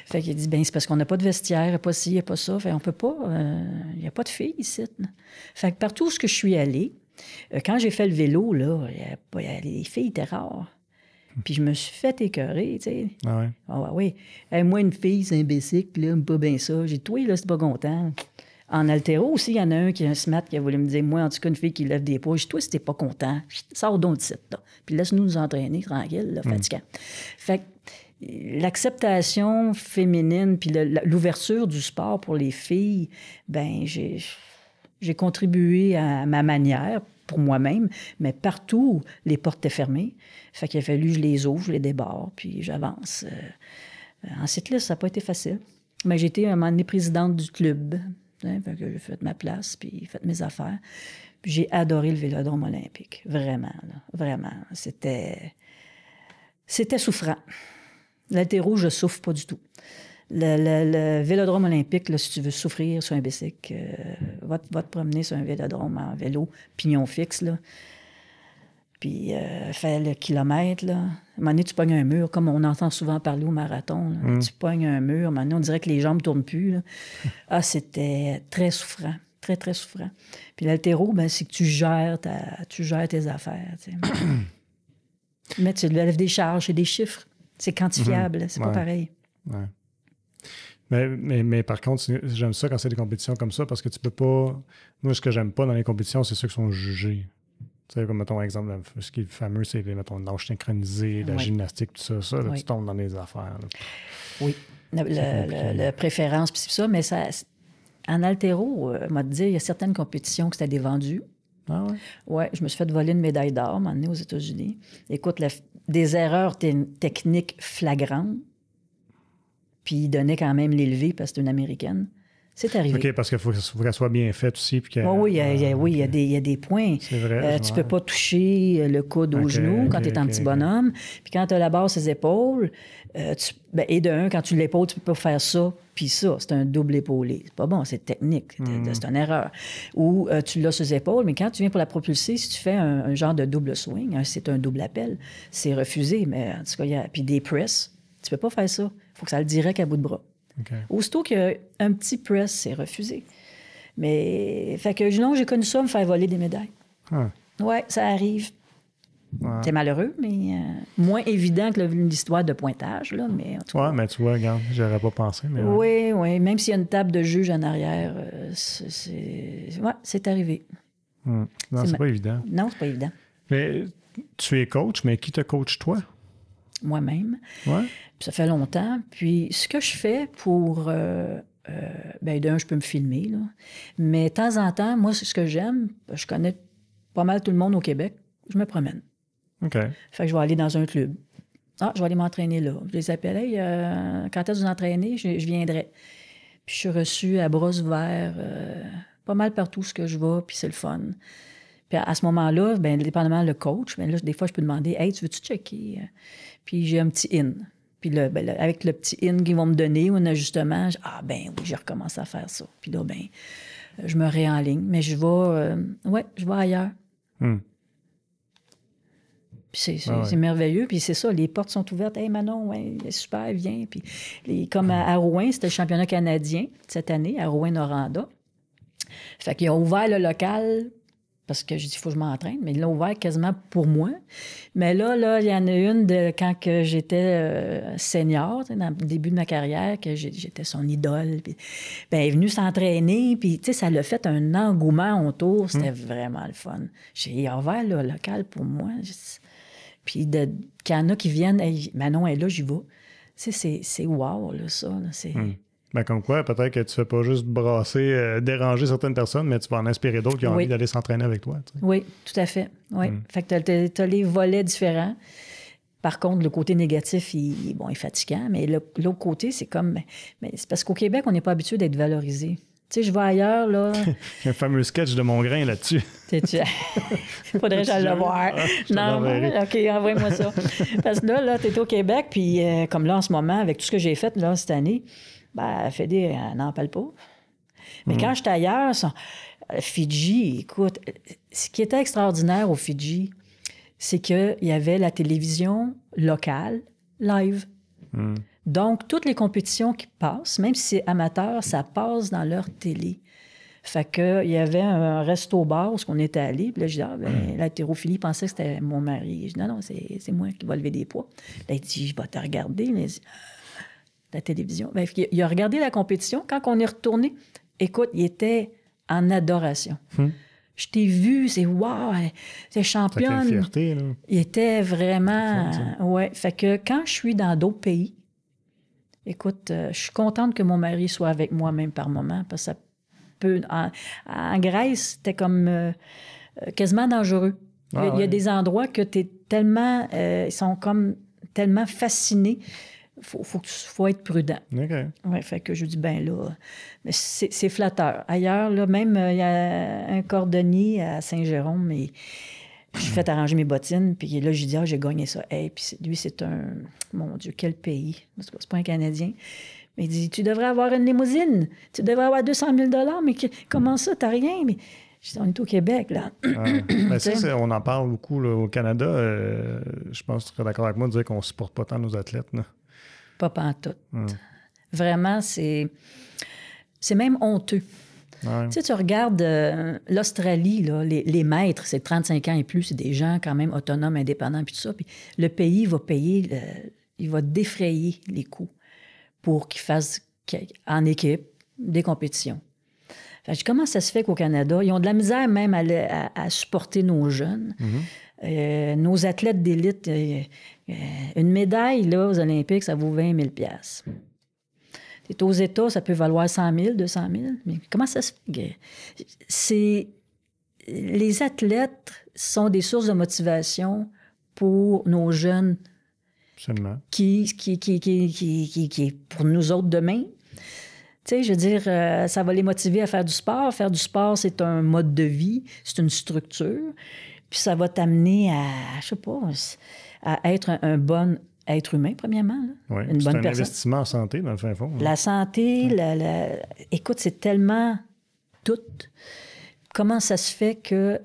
fait qu'il a dit, ben c'est parce qu'on n'a pas de vestiaire, il n'y a pas ci, il n'y a pas ça. Fait on peut pas, il n'y a pas de filles ici. Là. Fait que partout où je suis allée, quand j'ai fait le vélo, là, les filles étaient rares. Puis je me suis fait écœurer, tu sais. Ah ouais? Ah oui. Moi, une fille, c'est un bicycle, là, pas bien ça. J'ai dit, toi, là, c'est pas content. En altéro aussi, il y en a un qui a un SMAT qui a voulu me dire, moi, en tout cas, une fille qui lève des poids. J'ai dit, toi, si t'es pas content, sors donc de site, là. Puis laisse-nous nous entraîner tranquille, là, fatigant. Fait que l'acceptation féminine, puis l'ouverture du sport pour les filles, ben j'ai contribué à ma manière, pour moi-même, mais partout, les portes étaient fermées. Fait qu'il a fallu que je les ouvre, je les débarre, puis j'avance. Ensuite, là, ça n'a pas été facile. Mais j'ai été un moment donné présidente du club. Fait que j'ai fait ma place, puis fait mes affaires. Puis j'ai adoré le Vélodrome olympique. Vraiment, là, vraiment. C'était souffrant. L'haltéro, je souffre pas du tout. Le Vélodrome olympique, là, si tu veux souffrir sur un bicycle, va te promener sur un vélodrome en vélo, pignon fixe, là. Puis faire le kilomètre, là. À un moment donné, tu pognes un mur, comme on entend souvent parler au marathon. Tu pognes un mur, à un moment donné, on dirait que les jambes ne tournent plus, là. Ah, c'était très souffrant. Très, très souffrant. Puis l'haltéro, ben, c'est que tu gères tes affaires, tu sais. Mais tu lèves des charges, c'est des chiffres. C'est quantifiable, c'est pas pareil. Ouais. Mais par contre, j'aime ça quand c'est des compétitions comme ça, parce que tu peux pas... Moi, ce que j'aime pas dans les compétitions, c'est ceux qui sont jugés. Tu sais, comme, mettons, exemple, ce qui est fameux, c'est, mettons, le nage synchronisé, la gymnastique, tout ça. Ça, là, tu tombes dans les affaires. Là. Oui. La préférence, puis c'est ça, mais ça... En haltéro, m'a dit, il y a certaines compétitions que c'était des vendus. Ah ouais? Oui, je me suis fait voler une médaille d'or, à un moment donné, aux États-Unis. Écoute, des erreurs techniques flagrantes, puis il donnait quand même l'élevé parce que c'est une Américaine. C'est arrivé. OK, parce qu'il faut qu'elle soit bien faite aussi. Puis oui, il y a des points. C'est vrai. Tu peux pas toucher le coude au genou quand tu es un petit bonhomme. Puis quand tu as la base ses épaules, et de un, quand tu l'épaules, tu peux pas faire ça, puis ça. C'est un double épaulé. C'est pas bon, c'est technique. C'est une erreur. Ou tu l'as sur les épaules, mais quand tu viens pour la propulser, si tu fais un genre de double swing, c'est un double appel. C'est refusé, mais en tout cas, puis des press, tu peux pas faire ça. Il faut que ça le direct à bout de bras. Okay. Aussitôt qu'il y a un petit press, c'est refusé. Mais, fait que non, j'ai connu ça, me faire voler des médailles. Oui, ça arrive. C'est malheureux, mais moins évident que l'histoire de pointage, là, mais en tout cas. Oui, mais tu vois, regarde, j'aurais pas pensé. Mais oui, même s'il y a une table de juge en arrière, c'est arrivé. Non, c'est pas évident. Non, c'est pas évident. Mais tu es coach, mais qui te coach, toi? Moi-même. Oui. Puis ça fait longtemps. Puis ce que je fais pour... d'un, je peux me filmer, là. Mais de temps en temps, moi, ce que j'aime, je connais pas mal tout le monde au Québec, je me promène. OK. Fait que je vais aller dans un club. Ah, je vais aller m'entraîner là. Je les appelle, hey, quand est-ce que vous entraînez? Je viendrai. Puis je suis reçue à bras ouverts, pas mal partout ce que je vais, puis c'est le fun. Puis à ce moment-là, dépendamment le coach, là, des fois, je peux demander, hey, tu veux-tu checker? Puis j'ai un petit in. Puis avec le petit in qu'ils vont me donner ou un ajustement, oui, j'ai recommencé à faire ça. Puis là, je me réenligne. Mais je vais ailleurs. Puis c'est merveilleux. Puis c'est ça, les portes sont ouvertes. Hey Manon, super, viens. Puis comme à Rouen, c'était le championnat canadien cette année, à Rouen-Noranda. Fait qu'ils ont ouvert le local parce que j'ai dit, il faut que je m'entraîne, mais ils l'ont ouvert quasiment pour moi. Mais là, il y en a une quand que j'étais senior, dans le début de ma carrière, que j'étais son idole. Puis, elle est venue s'entraîner, puis ça l'a fait un engouement autour. C'était vraiment le fun. J'ai ouvert le local pour moi. Puis qu'il y en a qui viennent, hey, Manon est là, j'y vais. C'est wow, là, ça. Là, c'est... Comme quoi, peut-être que tu ne fais pas juste brasser, déranger certaines personnes, mais tu vas en inspirer d'autres qui ont envie d'aller s'entraîner avec toi. Tu sais. Oui, tout à fait. Oui. Fait que tu as les volets différents. Par contre, le côté négatif, il est fatigant, mais l'autre côté, c'est comme... Mais c'est parce qu'au Québec, on n'est pas habitué d'être valorisé. Tu sais, je vais ailleurs, là... J'ai un fameux sketch de Mongrain là-dessus. Faudrait que j'aille le voir. Non, OK, envoie-moi ça. Parce que là, tu es au Québec, puis comme là, en ce moment, avec tout ce que j'ai fait là, cette année, Fédé, n'en parle pas. Mais quand j'étais ailleurs, Fidji, écoute, ce qui était extraordinaire au Fidji, c'est qu'il y avait la télévision locale, live. Donc, toutes les compétitions qui passent, même si c'est amateur, ça passe dans leur télé. Fait qu'il y avait un resto-bar où on était allé. Puis là, je dis, l'haltérophilie pensait que c'était mon mari. Je dis, non, c'est moi qui vais lever des poids. Là, il dit, je vais te regarder. Il dit, la télévision. Il a regardé la compétition. Quand on est retourné, écoute, il était en adoration. Je t'ai vu, c'est wow, c'est championne. Ça fait une fierté, là. Il était vraiment... Ouais. Fait que quand je suis dans d'autres pays, écoute, je suis contente que mon mari soit avec moi même par moment, parce que ça peut... En Grèce, c'était comme quasiment dangereux. Il y a des endroits que tu es tellement... ils sont comme tellement fascinés. Faut être prudent. OK. Oui, fait que je dis, là, mais c'est flatteur. Ailleurs, là, même, il y a un cordonnier à Saint-Jérôme, mais j'ai fait arranger mes bottines, puis là, j'ai dit, j'ai gagné ça. Hey, puis lui, c'est un... Mon Dieu, quel pays. C'est pas un Canadien. Mais il dit, tu devrais avoir une limousine. Tu devrais avoir 200 000 $. Mais comment ça, t'as rien? Mais je dis, on est au Québec, là. On en parle beaucoup là, au Canada. Je pense que tu serais d'accord avec moi de dire qu'on ne supporte pas tant nos athlètes, là. Pas pantoute. Vraiment, c'est même honteux. Ouais. Tu sais, tu regardes l'Australie, là, les maîtres, c'est 35 ans et plus, c'est des gens quand même autonomes, indépendants, puis tout ça. Puis le pays va payer, il va défrayer les coûts pour qu'ils fassent en équipe des compétitions. Fait que comment ça se fait qu'au Canada, ils ont de la misère même à supporter nos jeunes, nos athlètes d'élite. Une médaille là, aux Olympiques, ça vaut 20 000 $. C'est aux États, ça peut valoir 100 000, 200 000. Mais comment ça se fait? Les athlètes sont des sources de motivation pour nos jeunes. Absolument. Qui est pour nous autres demain. Tu Tu sais, je veux dire, ça va les motiver à faire du sport. Faire du sport, c'est un mode de vie, c'est une structure. Puis ça va t'amener à, je sais pas, à être un bon être humain, premièrement. Oui, une c'est bonne un personne. investissement en santé, dans le fin fond. La santé, écoute, c'est tellement tout. Comment ça se fait qu'il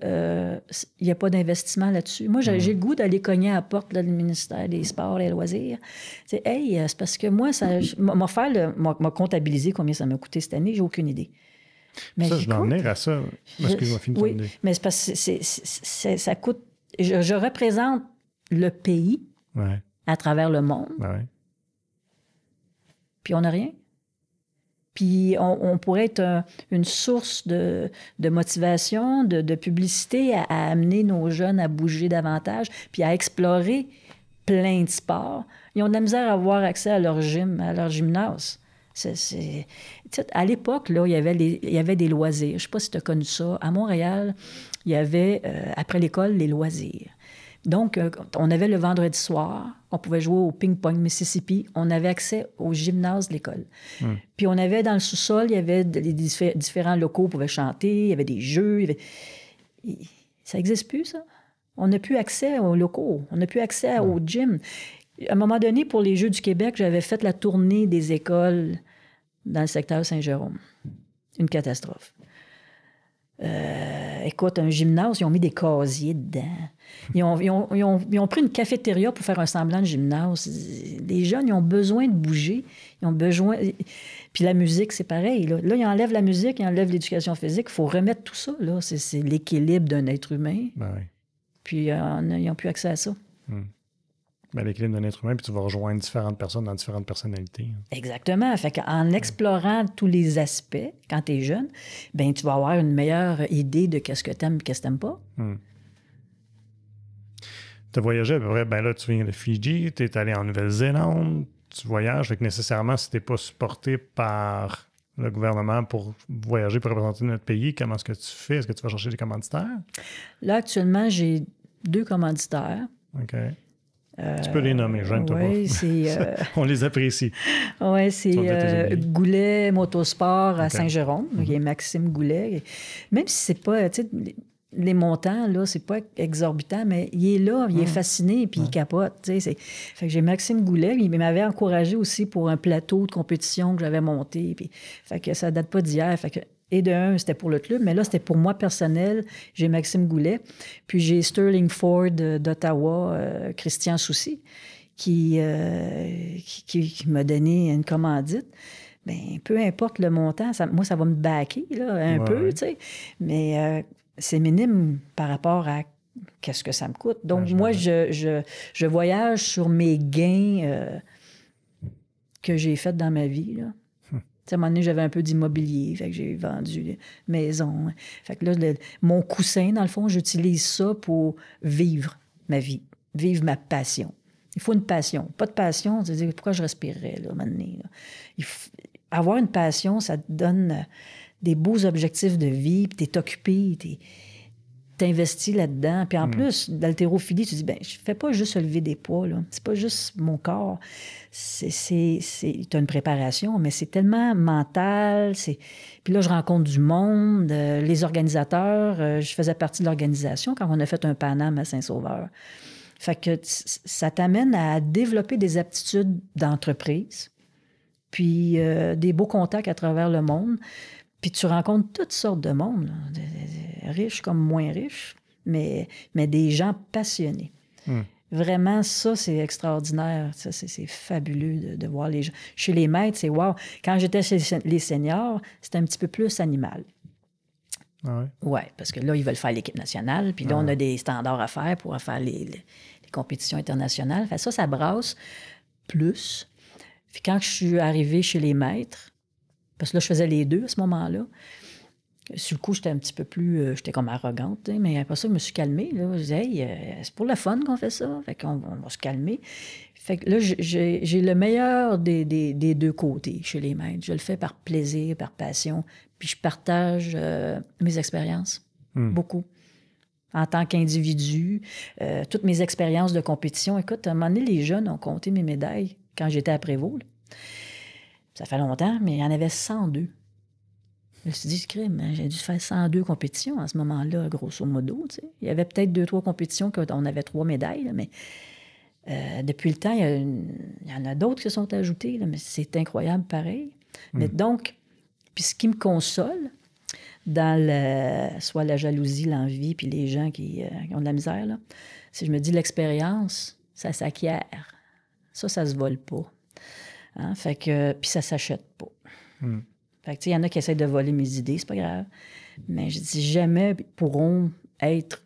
n'y a pas d'investissement là-dessus? Moi, j'ai le goût d'aller cogner à la porte là, du ministère des Sports et des Loisirs. C'est, hey, c'est parce que moi, m'a comptabilisé combien ça m'a coûté cette année, j'ai aucune idée. Mais ça, je vais en venir à ça. Excuse-moi, finis ton idée. Mais c'est parce que ça coûte... Je représente le pays à travers le monde. Ouais. Puis on n'a rien. Puis on pourrait être une source de motivation, de publicité à amener nos jeunes à bouger davantage, puis à explorer plein de sports. Ils ont de la misère à avoir accès à leur gym, à leur gymnase. À l'époque, là, il y avait des loisirs. Je ne sais pas si tu as connu ça. À Montréal, il y avait, après l'école, les loisirs. Donc, on avait le vendredi soir, on pouvait jouer au ping-pong Mississippi. On avait accès au gymnase de l'école. Puis on avait dans le sous-sol, il y avait différents locaux, on pouvait chanter, il y avait des jeux. Ça n'existe plus, ça. On n'a plus accès aux locaux, on n'a plus accès au gym. À un moment donné, pour les Jeux du Québec, j'avais fait la tournée des écoles dans le secteur Saint-Jérôme. Une catastrophe. Écoute, un gymnase, ils ont mis des casiers dedans. Ils ont pris une cafétéria pour faire un semblant de gymnase. Les jeunes, ils ont besoin de bouger. Ils ont besoin... Puis la musique, c'est pareil. Là, ils enlèvent la musique, ils enlèvent l'éducation physique. Il faut remettre tout ça. Là. C'est l'équilibre d'un être humain. Ben oui. Puis ils n'ont plus accès à ça. Ben, l'équilibre d'un être humain, puis tu vas rejoindre différentes personnes dans différentes personnalités. Exactement. Fait qu'en explorant tous les aspects, quand tu es jeune, ben tu vas avoir une meilleure idée de qu'est-ce que tu aimes et qu'est-ce que tu n'aimes pas. Tu as voyagé à peu près, ben là, tu viens de Fidji, tu es allé en Nouvelle-Zélande, tu voyages, fait que nécessairement, si tu n'es pas supporté par le gouvernement pour voyager, pour représenter notre pays, comment est-ce que tu fais? Est-ce que tu vas chercher des commanditaires? Là, actuellement, j'ai 2 commanditaires. OK. Tu peux les nommer, je ne te Oui, c'est... On les apprécie. Oui, c'est Goulet Motosport à Saint-Jérôme, qui est Maxime Goulet. Même si c'est pas... Tu sais, les montants, là, c'est pas exorbitant, mais il est là, il est fasciné, puis il capote. Tu sais, fait que j'ai Maxime Goulet, il m'avait encouragé aussi pour un plateau de compétition que j'avais monté. Puis, fait que ça date pas d'hier. Fait que, et de un, c'était pour le club, mais là, c'était pour moi personnel. J'ai Maxime Goulet. Puis j'ai Sterling Ford d'Ottawa, Christian Soucy, qui m'a donné une commandite. Bien, peu importe le montant, moi, ça va me backer, là, un peu, tu sais. Mais c'est minime par rapport à qu'est-ce que ça me coûte. Donc, moi, je voyage sur mes gains que j'ai faits dans ma vie, là. À un moment donné, j'avais un peu d'immobilier, fait que j'ai vendu maison. Fait que là, mon coussin, dans le fond, j'utilise ça pour vivre ma vie, vivre ma passion. Il faut une passion. Pas de passion, c'est-à-dire pourquoi je respirerais, là, à un moment donné, là. Avoir une passion, ça te donne des beaux objectifs de vie, puis t'es occupé, t'investis là-dedans. Puis en plus, d'haltérophilie, tu dis, ben je fais pas juste lever des poids, là. C'est pas juste mon corps. T'as une préparation, mais c'est tellement mental. Puis là, je rencontre du monde, les organisateurs. Je faisais partie de l'organisation quand on a fait un Paname à Saint-Sauveur. Fait que ça t'amène à développer des aptitudes d'entreprise, puis des beaux contacts à travers le monde. Puis tu rencontres toutes sortes de monde, là, riches comme moins riches, mais des gens passionnés. Vraiment, ça, c'est extraordinaire. Ça, c'est fabuleux de voir les gens. Chez les maîtres, c'est wow. Quand j'étais chez les seniors, c'était un petit peu plus animal. Ah ouais? Oui, parce que là, ils veulent faire l'équipe nationale. Puis là, on a des standards à faire pour faire les compétitions internationales. Fait ça brasse plus. Puis quand je suis arrivée chez les maîtres, parce que là, je faisais les deux à ce moment-là. Sur le coup, j'étais un petit peu plus... j'étais comme arrogante, mais après ça, je me suis calmée. Là. Je disais, hey, c'est pour le fun qu'on fait ça. Fait qu'on va se calmer. Fait que là, j'ai le meilleur des deux côtés chez les maîtres. Je le fais par plaisir, par passion. Puis je partage mes expériences. Beaucoup. En tant qu'individu, toutes mes expériences de compétition. Écoute, à un moment donné, les jeunes ont compté mes médailles quand j'étais à Prévost. Ça fait longtemps, mais il y en avait 102. Je me suis dit, crime, j'ai dû faire 102 compétitions à ce moment-là, grosso modo. Tu sais. Il y avait peut-être 2-3 compétitions qu'on avait 3 médailles, là, mais depuis le temps, il y en a d'autres qui se sont ajoutées, là, mais c'est incroyable pareil. Mais donc, puis ce qui me console, dans soit la jalousie, l'envie, puis les gens qui ont de la misère, là, c'est je me dis, l'expérience, ça s'acquiert. Ça se vole pas. Hein? Fait que, puis ça s'achète pas. Fait que, tu sais, il y en a qui essaient de voler mes idées, c'est pas grave. Mais je dis, jamais pourront être,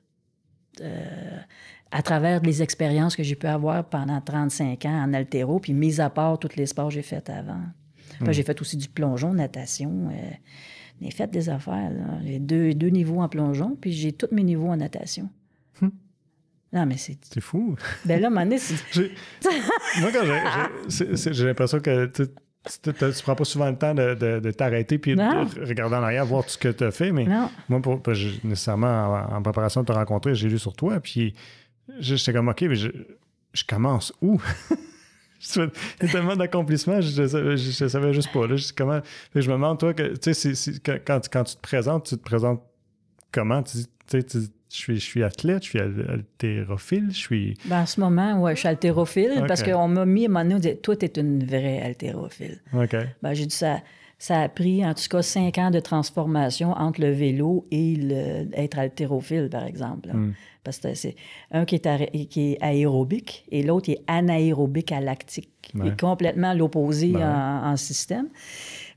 à travers les expériences que j'ai pu avoir pendant 35 ans en haltéro, puis mis à part tous les sports que j'ai faits avant. Puis j'ai fait aussi du plongeon, natation. J'ai fait des affaires. Là. J'ai deux niveaux en plongeon, puis j'ai tous mes niveaux en natation. Non, mais c'est... C'est fou. Ben là, à un moment donné, c'est... Moi, quand j'ai l'impression que tu prends pas souvent le temps de t'arrêter puis de regarder en arrière, voir tout ce que tu as fait. Mais moi, nécessairement, en préparation de te rencontrer, j'ai lu sur toi. Puis j'étais comme, OK, mais je commence où? Il y a tellement d'accomplissements, je savais juste pas. Là, je me demande, toi, que, quand tu te présentes comment? Tu dis, je suis athlète, je suis haltérophile, je suis... Ben, en ce moment, oui, je suis haltérophile parce qu'on m'a mis à un moment donné, on disait, toi, t'es une vraie haltérophile. OK. Ben, j'ai dit, ça a pris, en tout cas, 5 ans de transformation entre le vélo et être haltérophile, par exemple. Parce que c'est un qui est aérobique et l'autre est anaérobique à lactique. Il est complètement l'opposé en système.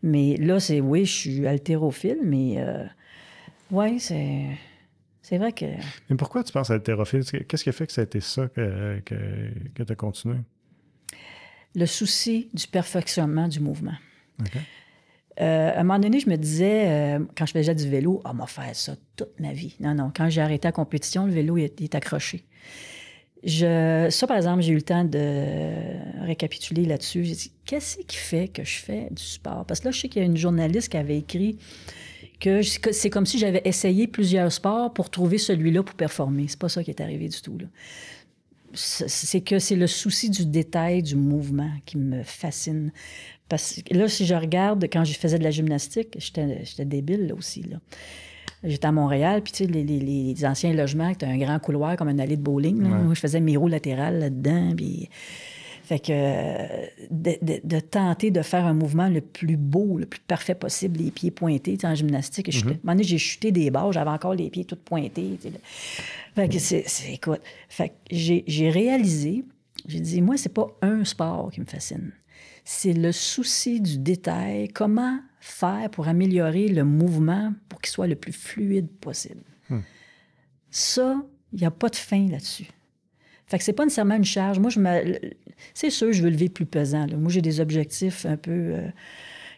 Mais là, oui, je suis haltérophile, mais oui, c'est vrai que... Mais pourquoi tu penses haltérophile? Qu'est-ce qui a fait que ça a été ça que tu as continué? Le souci du perfectionnement du mouvement. OK. À un moment donné, je me disais, quand je faisais du vélo, on va faire ça toute ma vie. Non. Quand j'ai arrêté la compétition, le vélo il est accroché. Ça, par exemple, j'ai eu le temps de récapituler là-dessus. J'ai dit, qu'est-ce qui fait que je fais du sport? Parce que là, je sais qu'il y a une journaliste qui avait écrit que c'est comme si j'avais essayé plusieurs sports pour trouver celui-là pour performer. C'est pas ça qui est arrivé du tout, là. C'est que c'est le souci du détail du mouvement qui me fascine. Parce que là, si je regarde, quand je faisais de la gymnastique, j'étais débile là aussi, là. J'étais à Montréal, puis tu sais, les anciens logements, tu as un grand couloir comme une allée de bowling. Là. Moi, je faisais mes roues latérales là-dedans, puis... Fait que de tenter de faire un mouvement le plus beau, le plus parfait possible, les pieds pointés, en gymnastique. À un moment donné, j'ai chuté des barres, j'avais encore les pieds tout pointés. Fait que écoute, fait que j'ai réalisé, j'ai dit, moi, c'est pas un sport qui me fascine. C'est le souci du détail. Comment faire pour améliorer le mouvement pour qu'il soit le plus fluide possible. Ça, il n'y a pas de fin là-dessus. Fait que c'est pas nécessairement une charge. Moi, c'est sûr, je veux lever plus pesant. Là. Moi, j'ai des objectifs un peu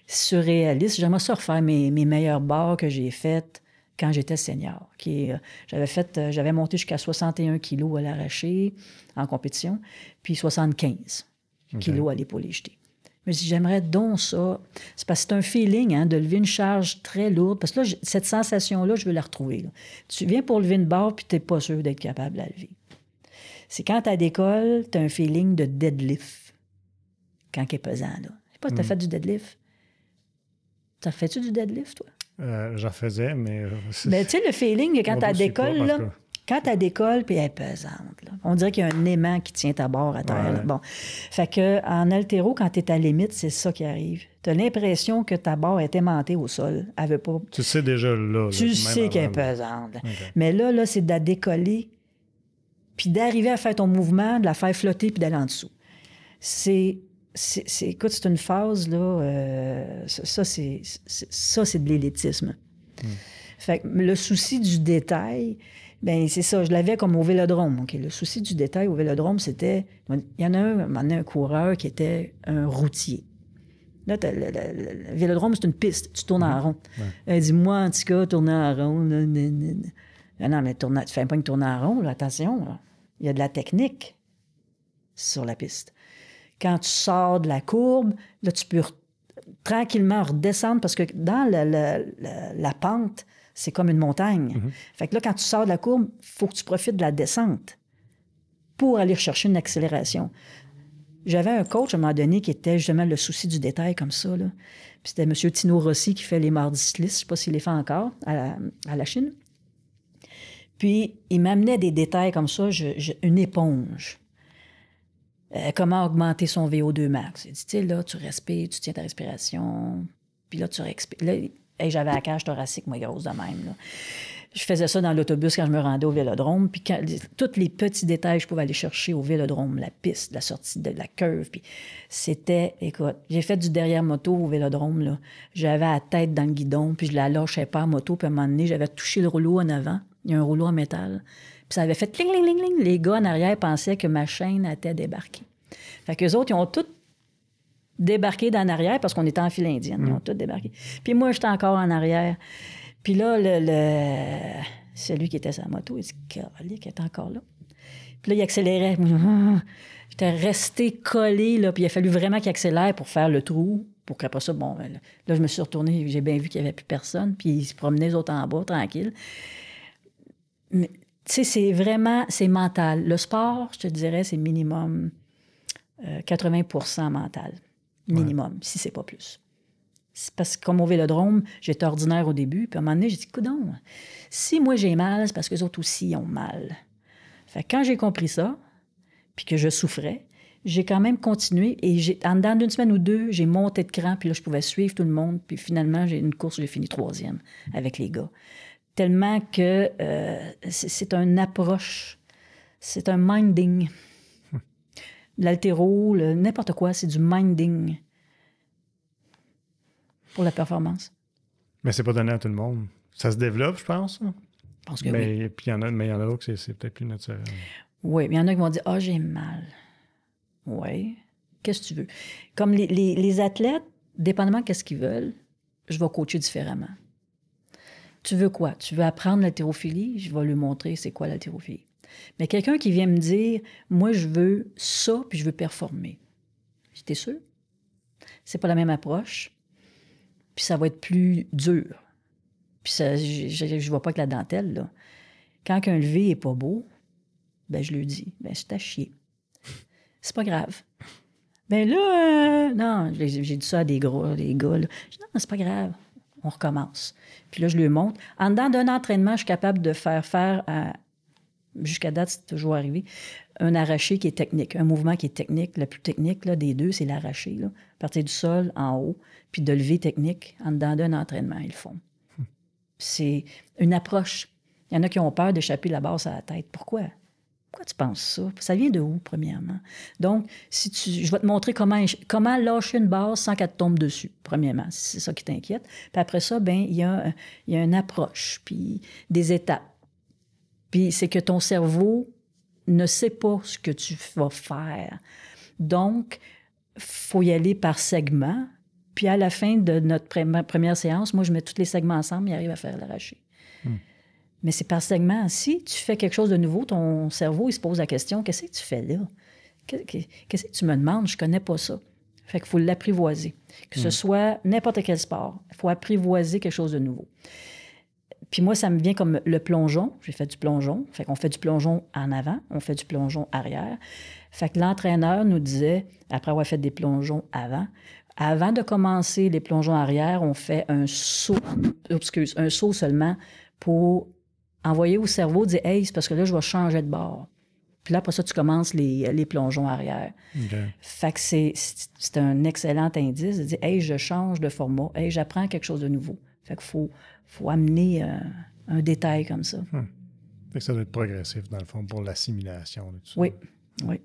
surréalistes. J'aimerais ça refaire mes meilleures barres que j'ai faites quand j'étais senior. J'avais monté jusqu'à 61 kilos à l'arraché en compétition, puis 75 kilos à l'épaule jetée. Mais si j'aimerais donc ça, c'est parce que c'est un feeling de lever une charge très lourde. Parce que là, cette sensation-là, je veux la retrouver. Là. Tu viens pour lever une barre, puis tu n'es pas sûr d'être capable de la lever. C'est quand tu décolles, tu as un feeling de deadlift. Quand il est pesant, là. Je sais pas, tu as fait du deadlift? T'as fait-tu du deadlift, toi? J'en faisais, mais... Ben, tu sais, le feeling, quand tu décolles, là, quand tu décolles, puis elle est pesante, là. On dirait qu'il y a un aimant qui tient ta barre à terre. Là. Bon. Fait que en haltéro, quand tu es à la limite, c'est ça qui arrive. Tu as l'impression que ta barre est aimantée au sol. Elle veut pas... Tu sais déjà là. Tu sais qu'elle est pesante. Okay. Mais là, c'est de la décoller, puis d'arriver à faire ton mouvement, de la faire flotter, puis d'aller en dessous. Écoute, c'est une phase, là... ça, c'est de l'élitisme. Fait que le souci du détail... Bien, c'est ça, je l'avais comme au vélodrome. Okay? Le souci du détail au vélodrome, c'était... Il y en a un coureur qui était un routier. Là, le vélodrome, c'est une piste. Tu tournes en rond. Ouais. Elle dit, moi, en tout cas, tourner en rond... Non, mais tu fais pas une tournée en rond, là, attention. Là. Il y a de la technique sur la piste. Quand tu sors de la courbe, là, tu peux tranquillement redescendre parce que dans la pente... C'est comme une montagne. Fait que là, quand tu sors de la courbe, il faut que tu profites de la descente pour aller chercher une accélération. J'avais un coach à un moment donné qui était justement le souci du détail comme ça. Là. Puis c'était M. Tino Rossi qui fait les mardis cyclistes. Je ne sais pas s'il les fait encore à la Chine. Puis il m'amenait des détails comme ça, une éponge. Comment augmenter son VO2 max. Il dit, tu sais, là, tu respires, tu tiens ta respiration, puis là, tu respires. Là, j'avais la cage thoracique, moi, grosse de même. Là. Je faisais ça dans l'autobus quand je me rendais au Vélodrome, puis tous les petits détails que je pouvais aller chercher au Vélodrome, la piste, la sortie de la curve, puis c'était, écoute, j'ai fait du derrière-moto au Vélodrome, là. J'avais la tête dans le guidon, puis je la lâchais pas en moto, puis à un moment donné, j'avais touché le rouleau en avant. Il y a un rouleau en métal. Puis ça avait fait cling, cling, cling, cling. Les gars en arrière pensaient que ma chaîne était débarquée. Fait qu'eux autres, ils ont tous débarqué d'en arrière parce qu'on était en file indienne. Ils ont tous débarqué. Puis moi, j'étais encore en arrière. Puis là, celui qui était sur la moto, il dit « Calique, il est encore là. » Puis là, il accélérait. J'étais resté collé, là, puis il a fallu vraiment qu'il accélère pour faire le trou. Pour qu'après ça, bon, là, je me suis retournée, j'ai bien vu qu'il n'y avait plus personne, puis ils se promenaient, les autres en bas, tranquille. Mais, tu sais, c'est mental. Le sport, je te dirais, c'est minimum 80% mental. Minimum, si c'est pas plus. C'est parce que comme au Vélodrome, j'étais ordinaire au début, puis à un moment donné, j'ai dit, coudonc, si moi j'ai mal, c'est parce que les autres aussi ont mal. Fait que quand j'ai compris ça, puis que je souffrais, j'ai quand même continué, et en dedans d'une semaine ou deux, j'ai monté de cran, puis là, je pouvais suivre tout le monde, puis finalement, j'ai une course, j'ai fini 3e avec les gars. Tellement que c'est une approche, c'est un minding. L'haltéro, n'importe quoi, c'est du minding pour la performance. Mais c'est pas donné à tout le monde. Ça se développe, je pense. Je pense que mais, oui. Puis il y en a d'autres que c'est peut-être plus naturel. Oui, mais il y en a qui vont dire « Ah, j'ai mal. » Oui. Qu'est-ce que tu veux? Comme les athlètes, dépendamment de ce qu'ils veulent, je vais coacher différemment. Tu veux quoi? Tu veux apprendre l'haltérophilie? Je vais lui montrer c'est quoi l'haltérophilie. Mais quelqu'un qui vient me dire « Moi, je veux ça, puis je veux performer. » T'es sûr? C'est pas la même approche. Puis ça va être plus dur. Puis ça, je vois pas que la dentelle, là. Quand un levé est pas beau, ben je lui dis, ben c'est à chier. C'est pas grave. Ben là, non, j'ai dit ça à des gars, là. Je dis, non, c'est pas grave. On recommence. Puis là, je lui montre. En dedans d'un entraînement, je suis capable de faire jusqu'à date, c'est toujours arrivé, un arraché qui est technique, un mouvement qui est technique. Le plus technique là, des deux, c'est l'arraché. Là. Partir du sol en haut, puis de lever technique en dedans d'un entraînement, ils le font. C'est une approche. Il y en a qui ont peur d'échapper la base à la tête. Pourquoi? Pourquoi tu penses ça? Ça vient de où, premièrement? Donc, je vais te montrer comment lâcher une base sans qu'elle te tombe dessus, premièrement. C'est ça qui t'inquiète. Puis après ça, ben il y a une approche, puis des étapes. Puis c'est que ton cerveau ne sait pas ce que tu vas faire. Donc, il faut y aller par segments. Puis à la fin de notre première séance, moi, je mets tous les segments ensemble, il arrive à faire l'arraché. Mais c'est par segment. Si tu fais quelque chose de nouveau, ton cerveau, il se pose la question, qu'est-ce que tu fais là? Qu'est-ce que tu me demandes? Je connais pas ça. Fait qu'il faut l'apprivoiser. Que ce soit n'importe quel sport, il faut apprivoiser quelque chose de nouveau. Puis moi, ça me vient comme le plongeon. J'ai fait du plongeon. Fait qu'on fait du plongeon en avant, on fait du plongeon arrière. Fait que l'entraîneur nous disait, après avoir fait des plongeons avant de commencer les plongeons arrière, on fait un saut seulement pour envoyer au cerveau, dire « Hey, c'est parce que là, je vais changer de bord. » Puis là, après ça, tu commences les plongeons arrière. Okay. Fait que c'est un excellent indice de dire « Hey, je change de format. Hey, j'apprends quelque chose de nouveau. » Fait qu'il faut amener un détail comme ça. Fait que ça doit être progressif, dans le fond, pour l'assimilation. Oui, oui.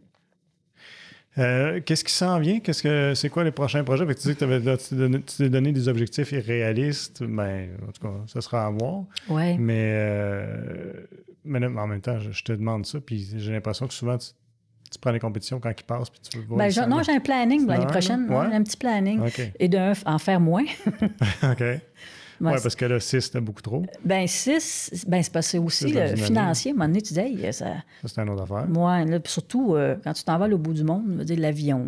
Qu'est-ce qui s'en vient? C'est quoi les prochains projets? Fait que tu dis que tu t'es donné des objectifs irréalistes. Ben, en tout cas, ça sera à voir. Oui. Mais en même temps, je te demande ça, puis j'ai l'impression que souvent, tu prends les compétitions quand ils passent, puis tu veux voir... Non, j'ai un planning l'année prochaine. Ouais. Un petit planning. Okay. Et d'en faire moins. OK. Oui, parce que là, 6, c'était beaucoup trop. Ben 6, c'est parce que aussi le financier. À un moment donné, tu dis, hey, ça c'est une autre affaire. Oui, surtout quand tu t'en vas au bout du monde, on va dire l'avion,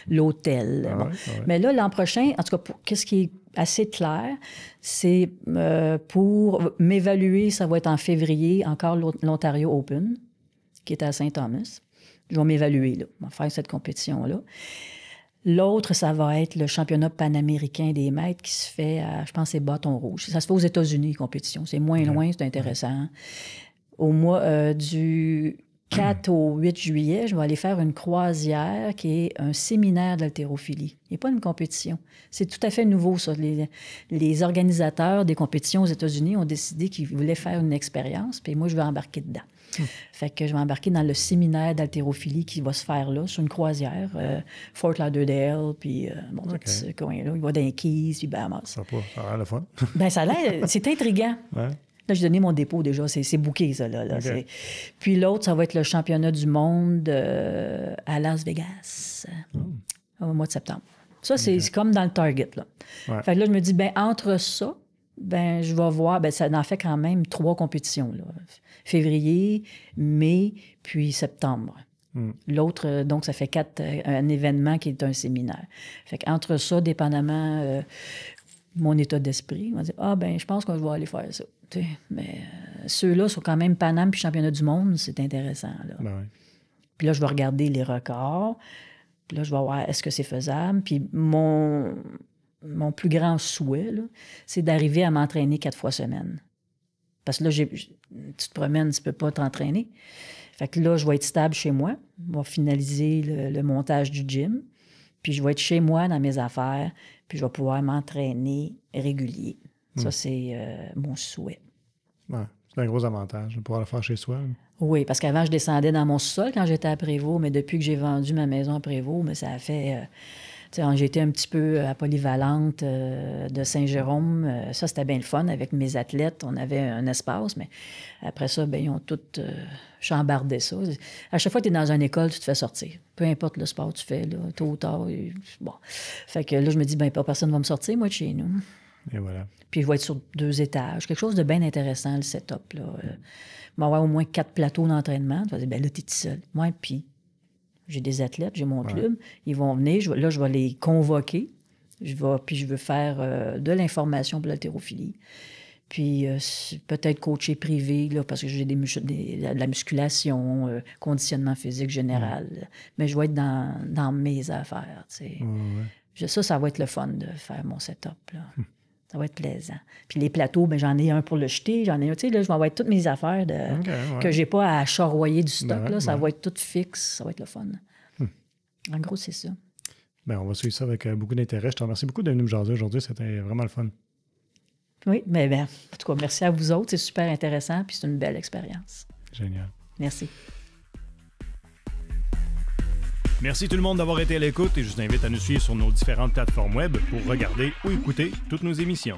l'hôtel. Ah, bon. ouais. Mais là, l'an prochain, en tout cas, qu'est-ce qui est assez clair, c'est pour m'évaluer, ça va être en février, encore l'Ontario Open, qui est à Saint-Thomas. Je vais m'évaluer, là. Je vais faire cette compétition-là. L'autre, ça va être le championnat panaméricain des maîtres qui se fait à, je pense, c'est Bâton Rouge. Ça se fait aux États-Unis, compétition. C'est moins loin, c'est intéressant. Au mois du 4 au 8 juillet, je vais aller faire une croisière qui est un séminaire d'haltérophilie. Il n'y a pas une compétition. C'est tout à fait nouveau, ça. Les organisateurs des compétitions aux États-Unis ont décidé qu'ils voulaient faire une expérience, puis moi, je vais embarquer dedans. Fait que je vais embarquer dans le séminaire d'haltérophilie qui va se faire là, sur une croisière, Fort Lauderdale, puis tout ce coin-là. Il va dans les Keys, puis Bahamas. Ça a l'air le fun. Ben ça a l'air, c'est intriguant. Ouais. Là, j'ai donné mon dépôt déjà, c'est booké, ça. Là. Okay. Puis l'autre, ça va être le championnat du monde à Las Vegas, au mois de septembre. Ça, c'est comme dans le Target, là. Ouais. Fait que là, je me dis, ben entre ça, ben je vais voir, ben ça en fait quand même 3 compétitions, là. Février, mai, puis septembre. L'autre, donc, ça fait 4, un événement qui est un séminaire. Fait qu'entre ça, dépendamment mon état d'esprit, on va dire, ben je pense que je vais aller faire ça. T'sais, mais ceux-là sont quand même Paname puis Championnat du monde, c'est intéressant, là. Ben oui. Puis là, je vais regarder les records. Puis là, je vais voir est-ce que c'est faisable. Puis mon plus grand souhait, là, c'est d'arriver à m'entraîner 4 fois semaine. Parce que là, tu te promènes, tu peux pas t'entraîner. Fait que là, je vais être stable chez moi. Je vais finaliser le montage du gym. Puis je vais être chez moi dans mes affaires. Puis je vais pouvoir m'entraîner régulier. Ça, c'est mon souhait. Ouais, c'est un gros avantage de pouvoir le faire chez soi. Oui, parce qu'avant, je descendais dans mon sol quand j'étais à Prévost, mais depuis que j'ai vendu ma maison à Prévost, mais ça a fait... j'ai été un petit peu à Polyvalente de Saint-Jérôme. Ça, c'était bien le fun. Avec mes athlètes, on avait un espace, mais après ça, ben, ils ont tout chambardé ça. À chaque fois que tu es dans une école, tu te fais sortir. Peu importe le sport que tu fais, là, tôt ou tard. Bon. Fait que là, je me dis, ben, personne ne va me sortir, moi, de chez nous. Et voilà. Puis je vais être sur 2 étages. Quelque chose de bien intéressant, le setup, là. Il va y avoir au moins 4 plateaux d'entraînement. Tu vas dire, ben là, tu es tout seul. Moi, puis j'ai des athlètes, j'ai mon club. Ils vont venir. Je vais les convoquer. Puis je veux faire de l'information pour l'haltérophilie. Puis peut-être coacher privé, là, parce que j'ai de la musculation, conditionnement physique général. Mais je vais être dans mes affaires, tu sais. Ça va être le fun de faire mon setup, là. Ça va être plaisant. Puis les plateaux, ben j'en ai un pour le jeter, j'en ai un, tu sais, là, je vais avoir toutes mes affaires que j'ai pas à charroyer du stock, là. Ça va être tout fixe, ça va être le fun. En gros, c'est ça. Ben, on va suivre ça avec beaucoup d'intérêt. Je te remercie beaucoup d'être venu me jaser aujourd'hui. C'était vraiment le fun. Oui, mais ben, en tout cas, merci à vous autres. C'est super intéressant, puis c'est une belle expérience. Génial. Merci. Merci tout le monde d'avoir été à l'écoute et je vous invite à nous suivre sur nos différentes plateformes web pour regarder ou écouter toutes nos émissions.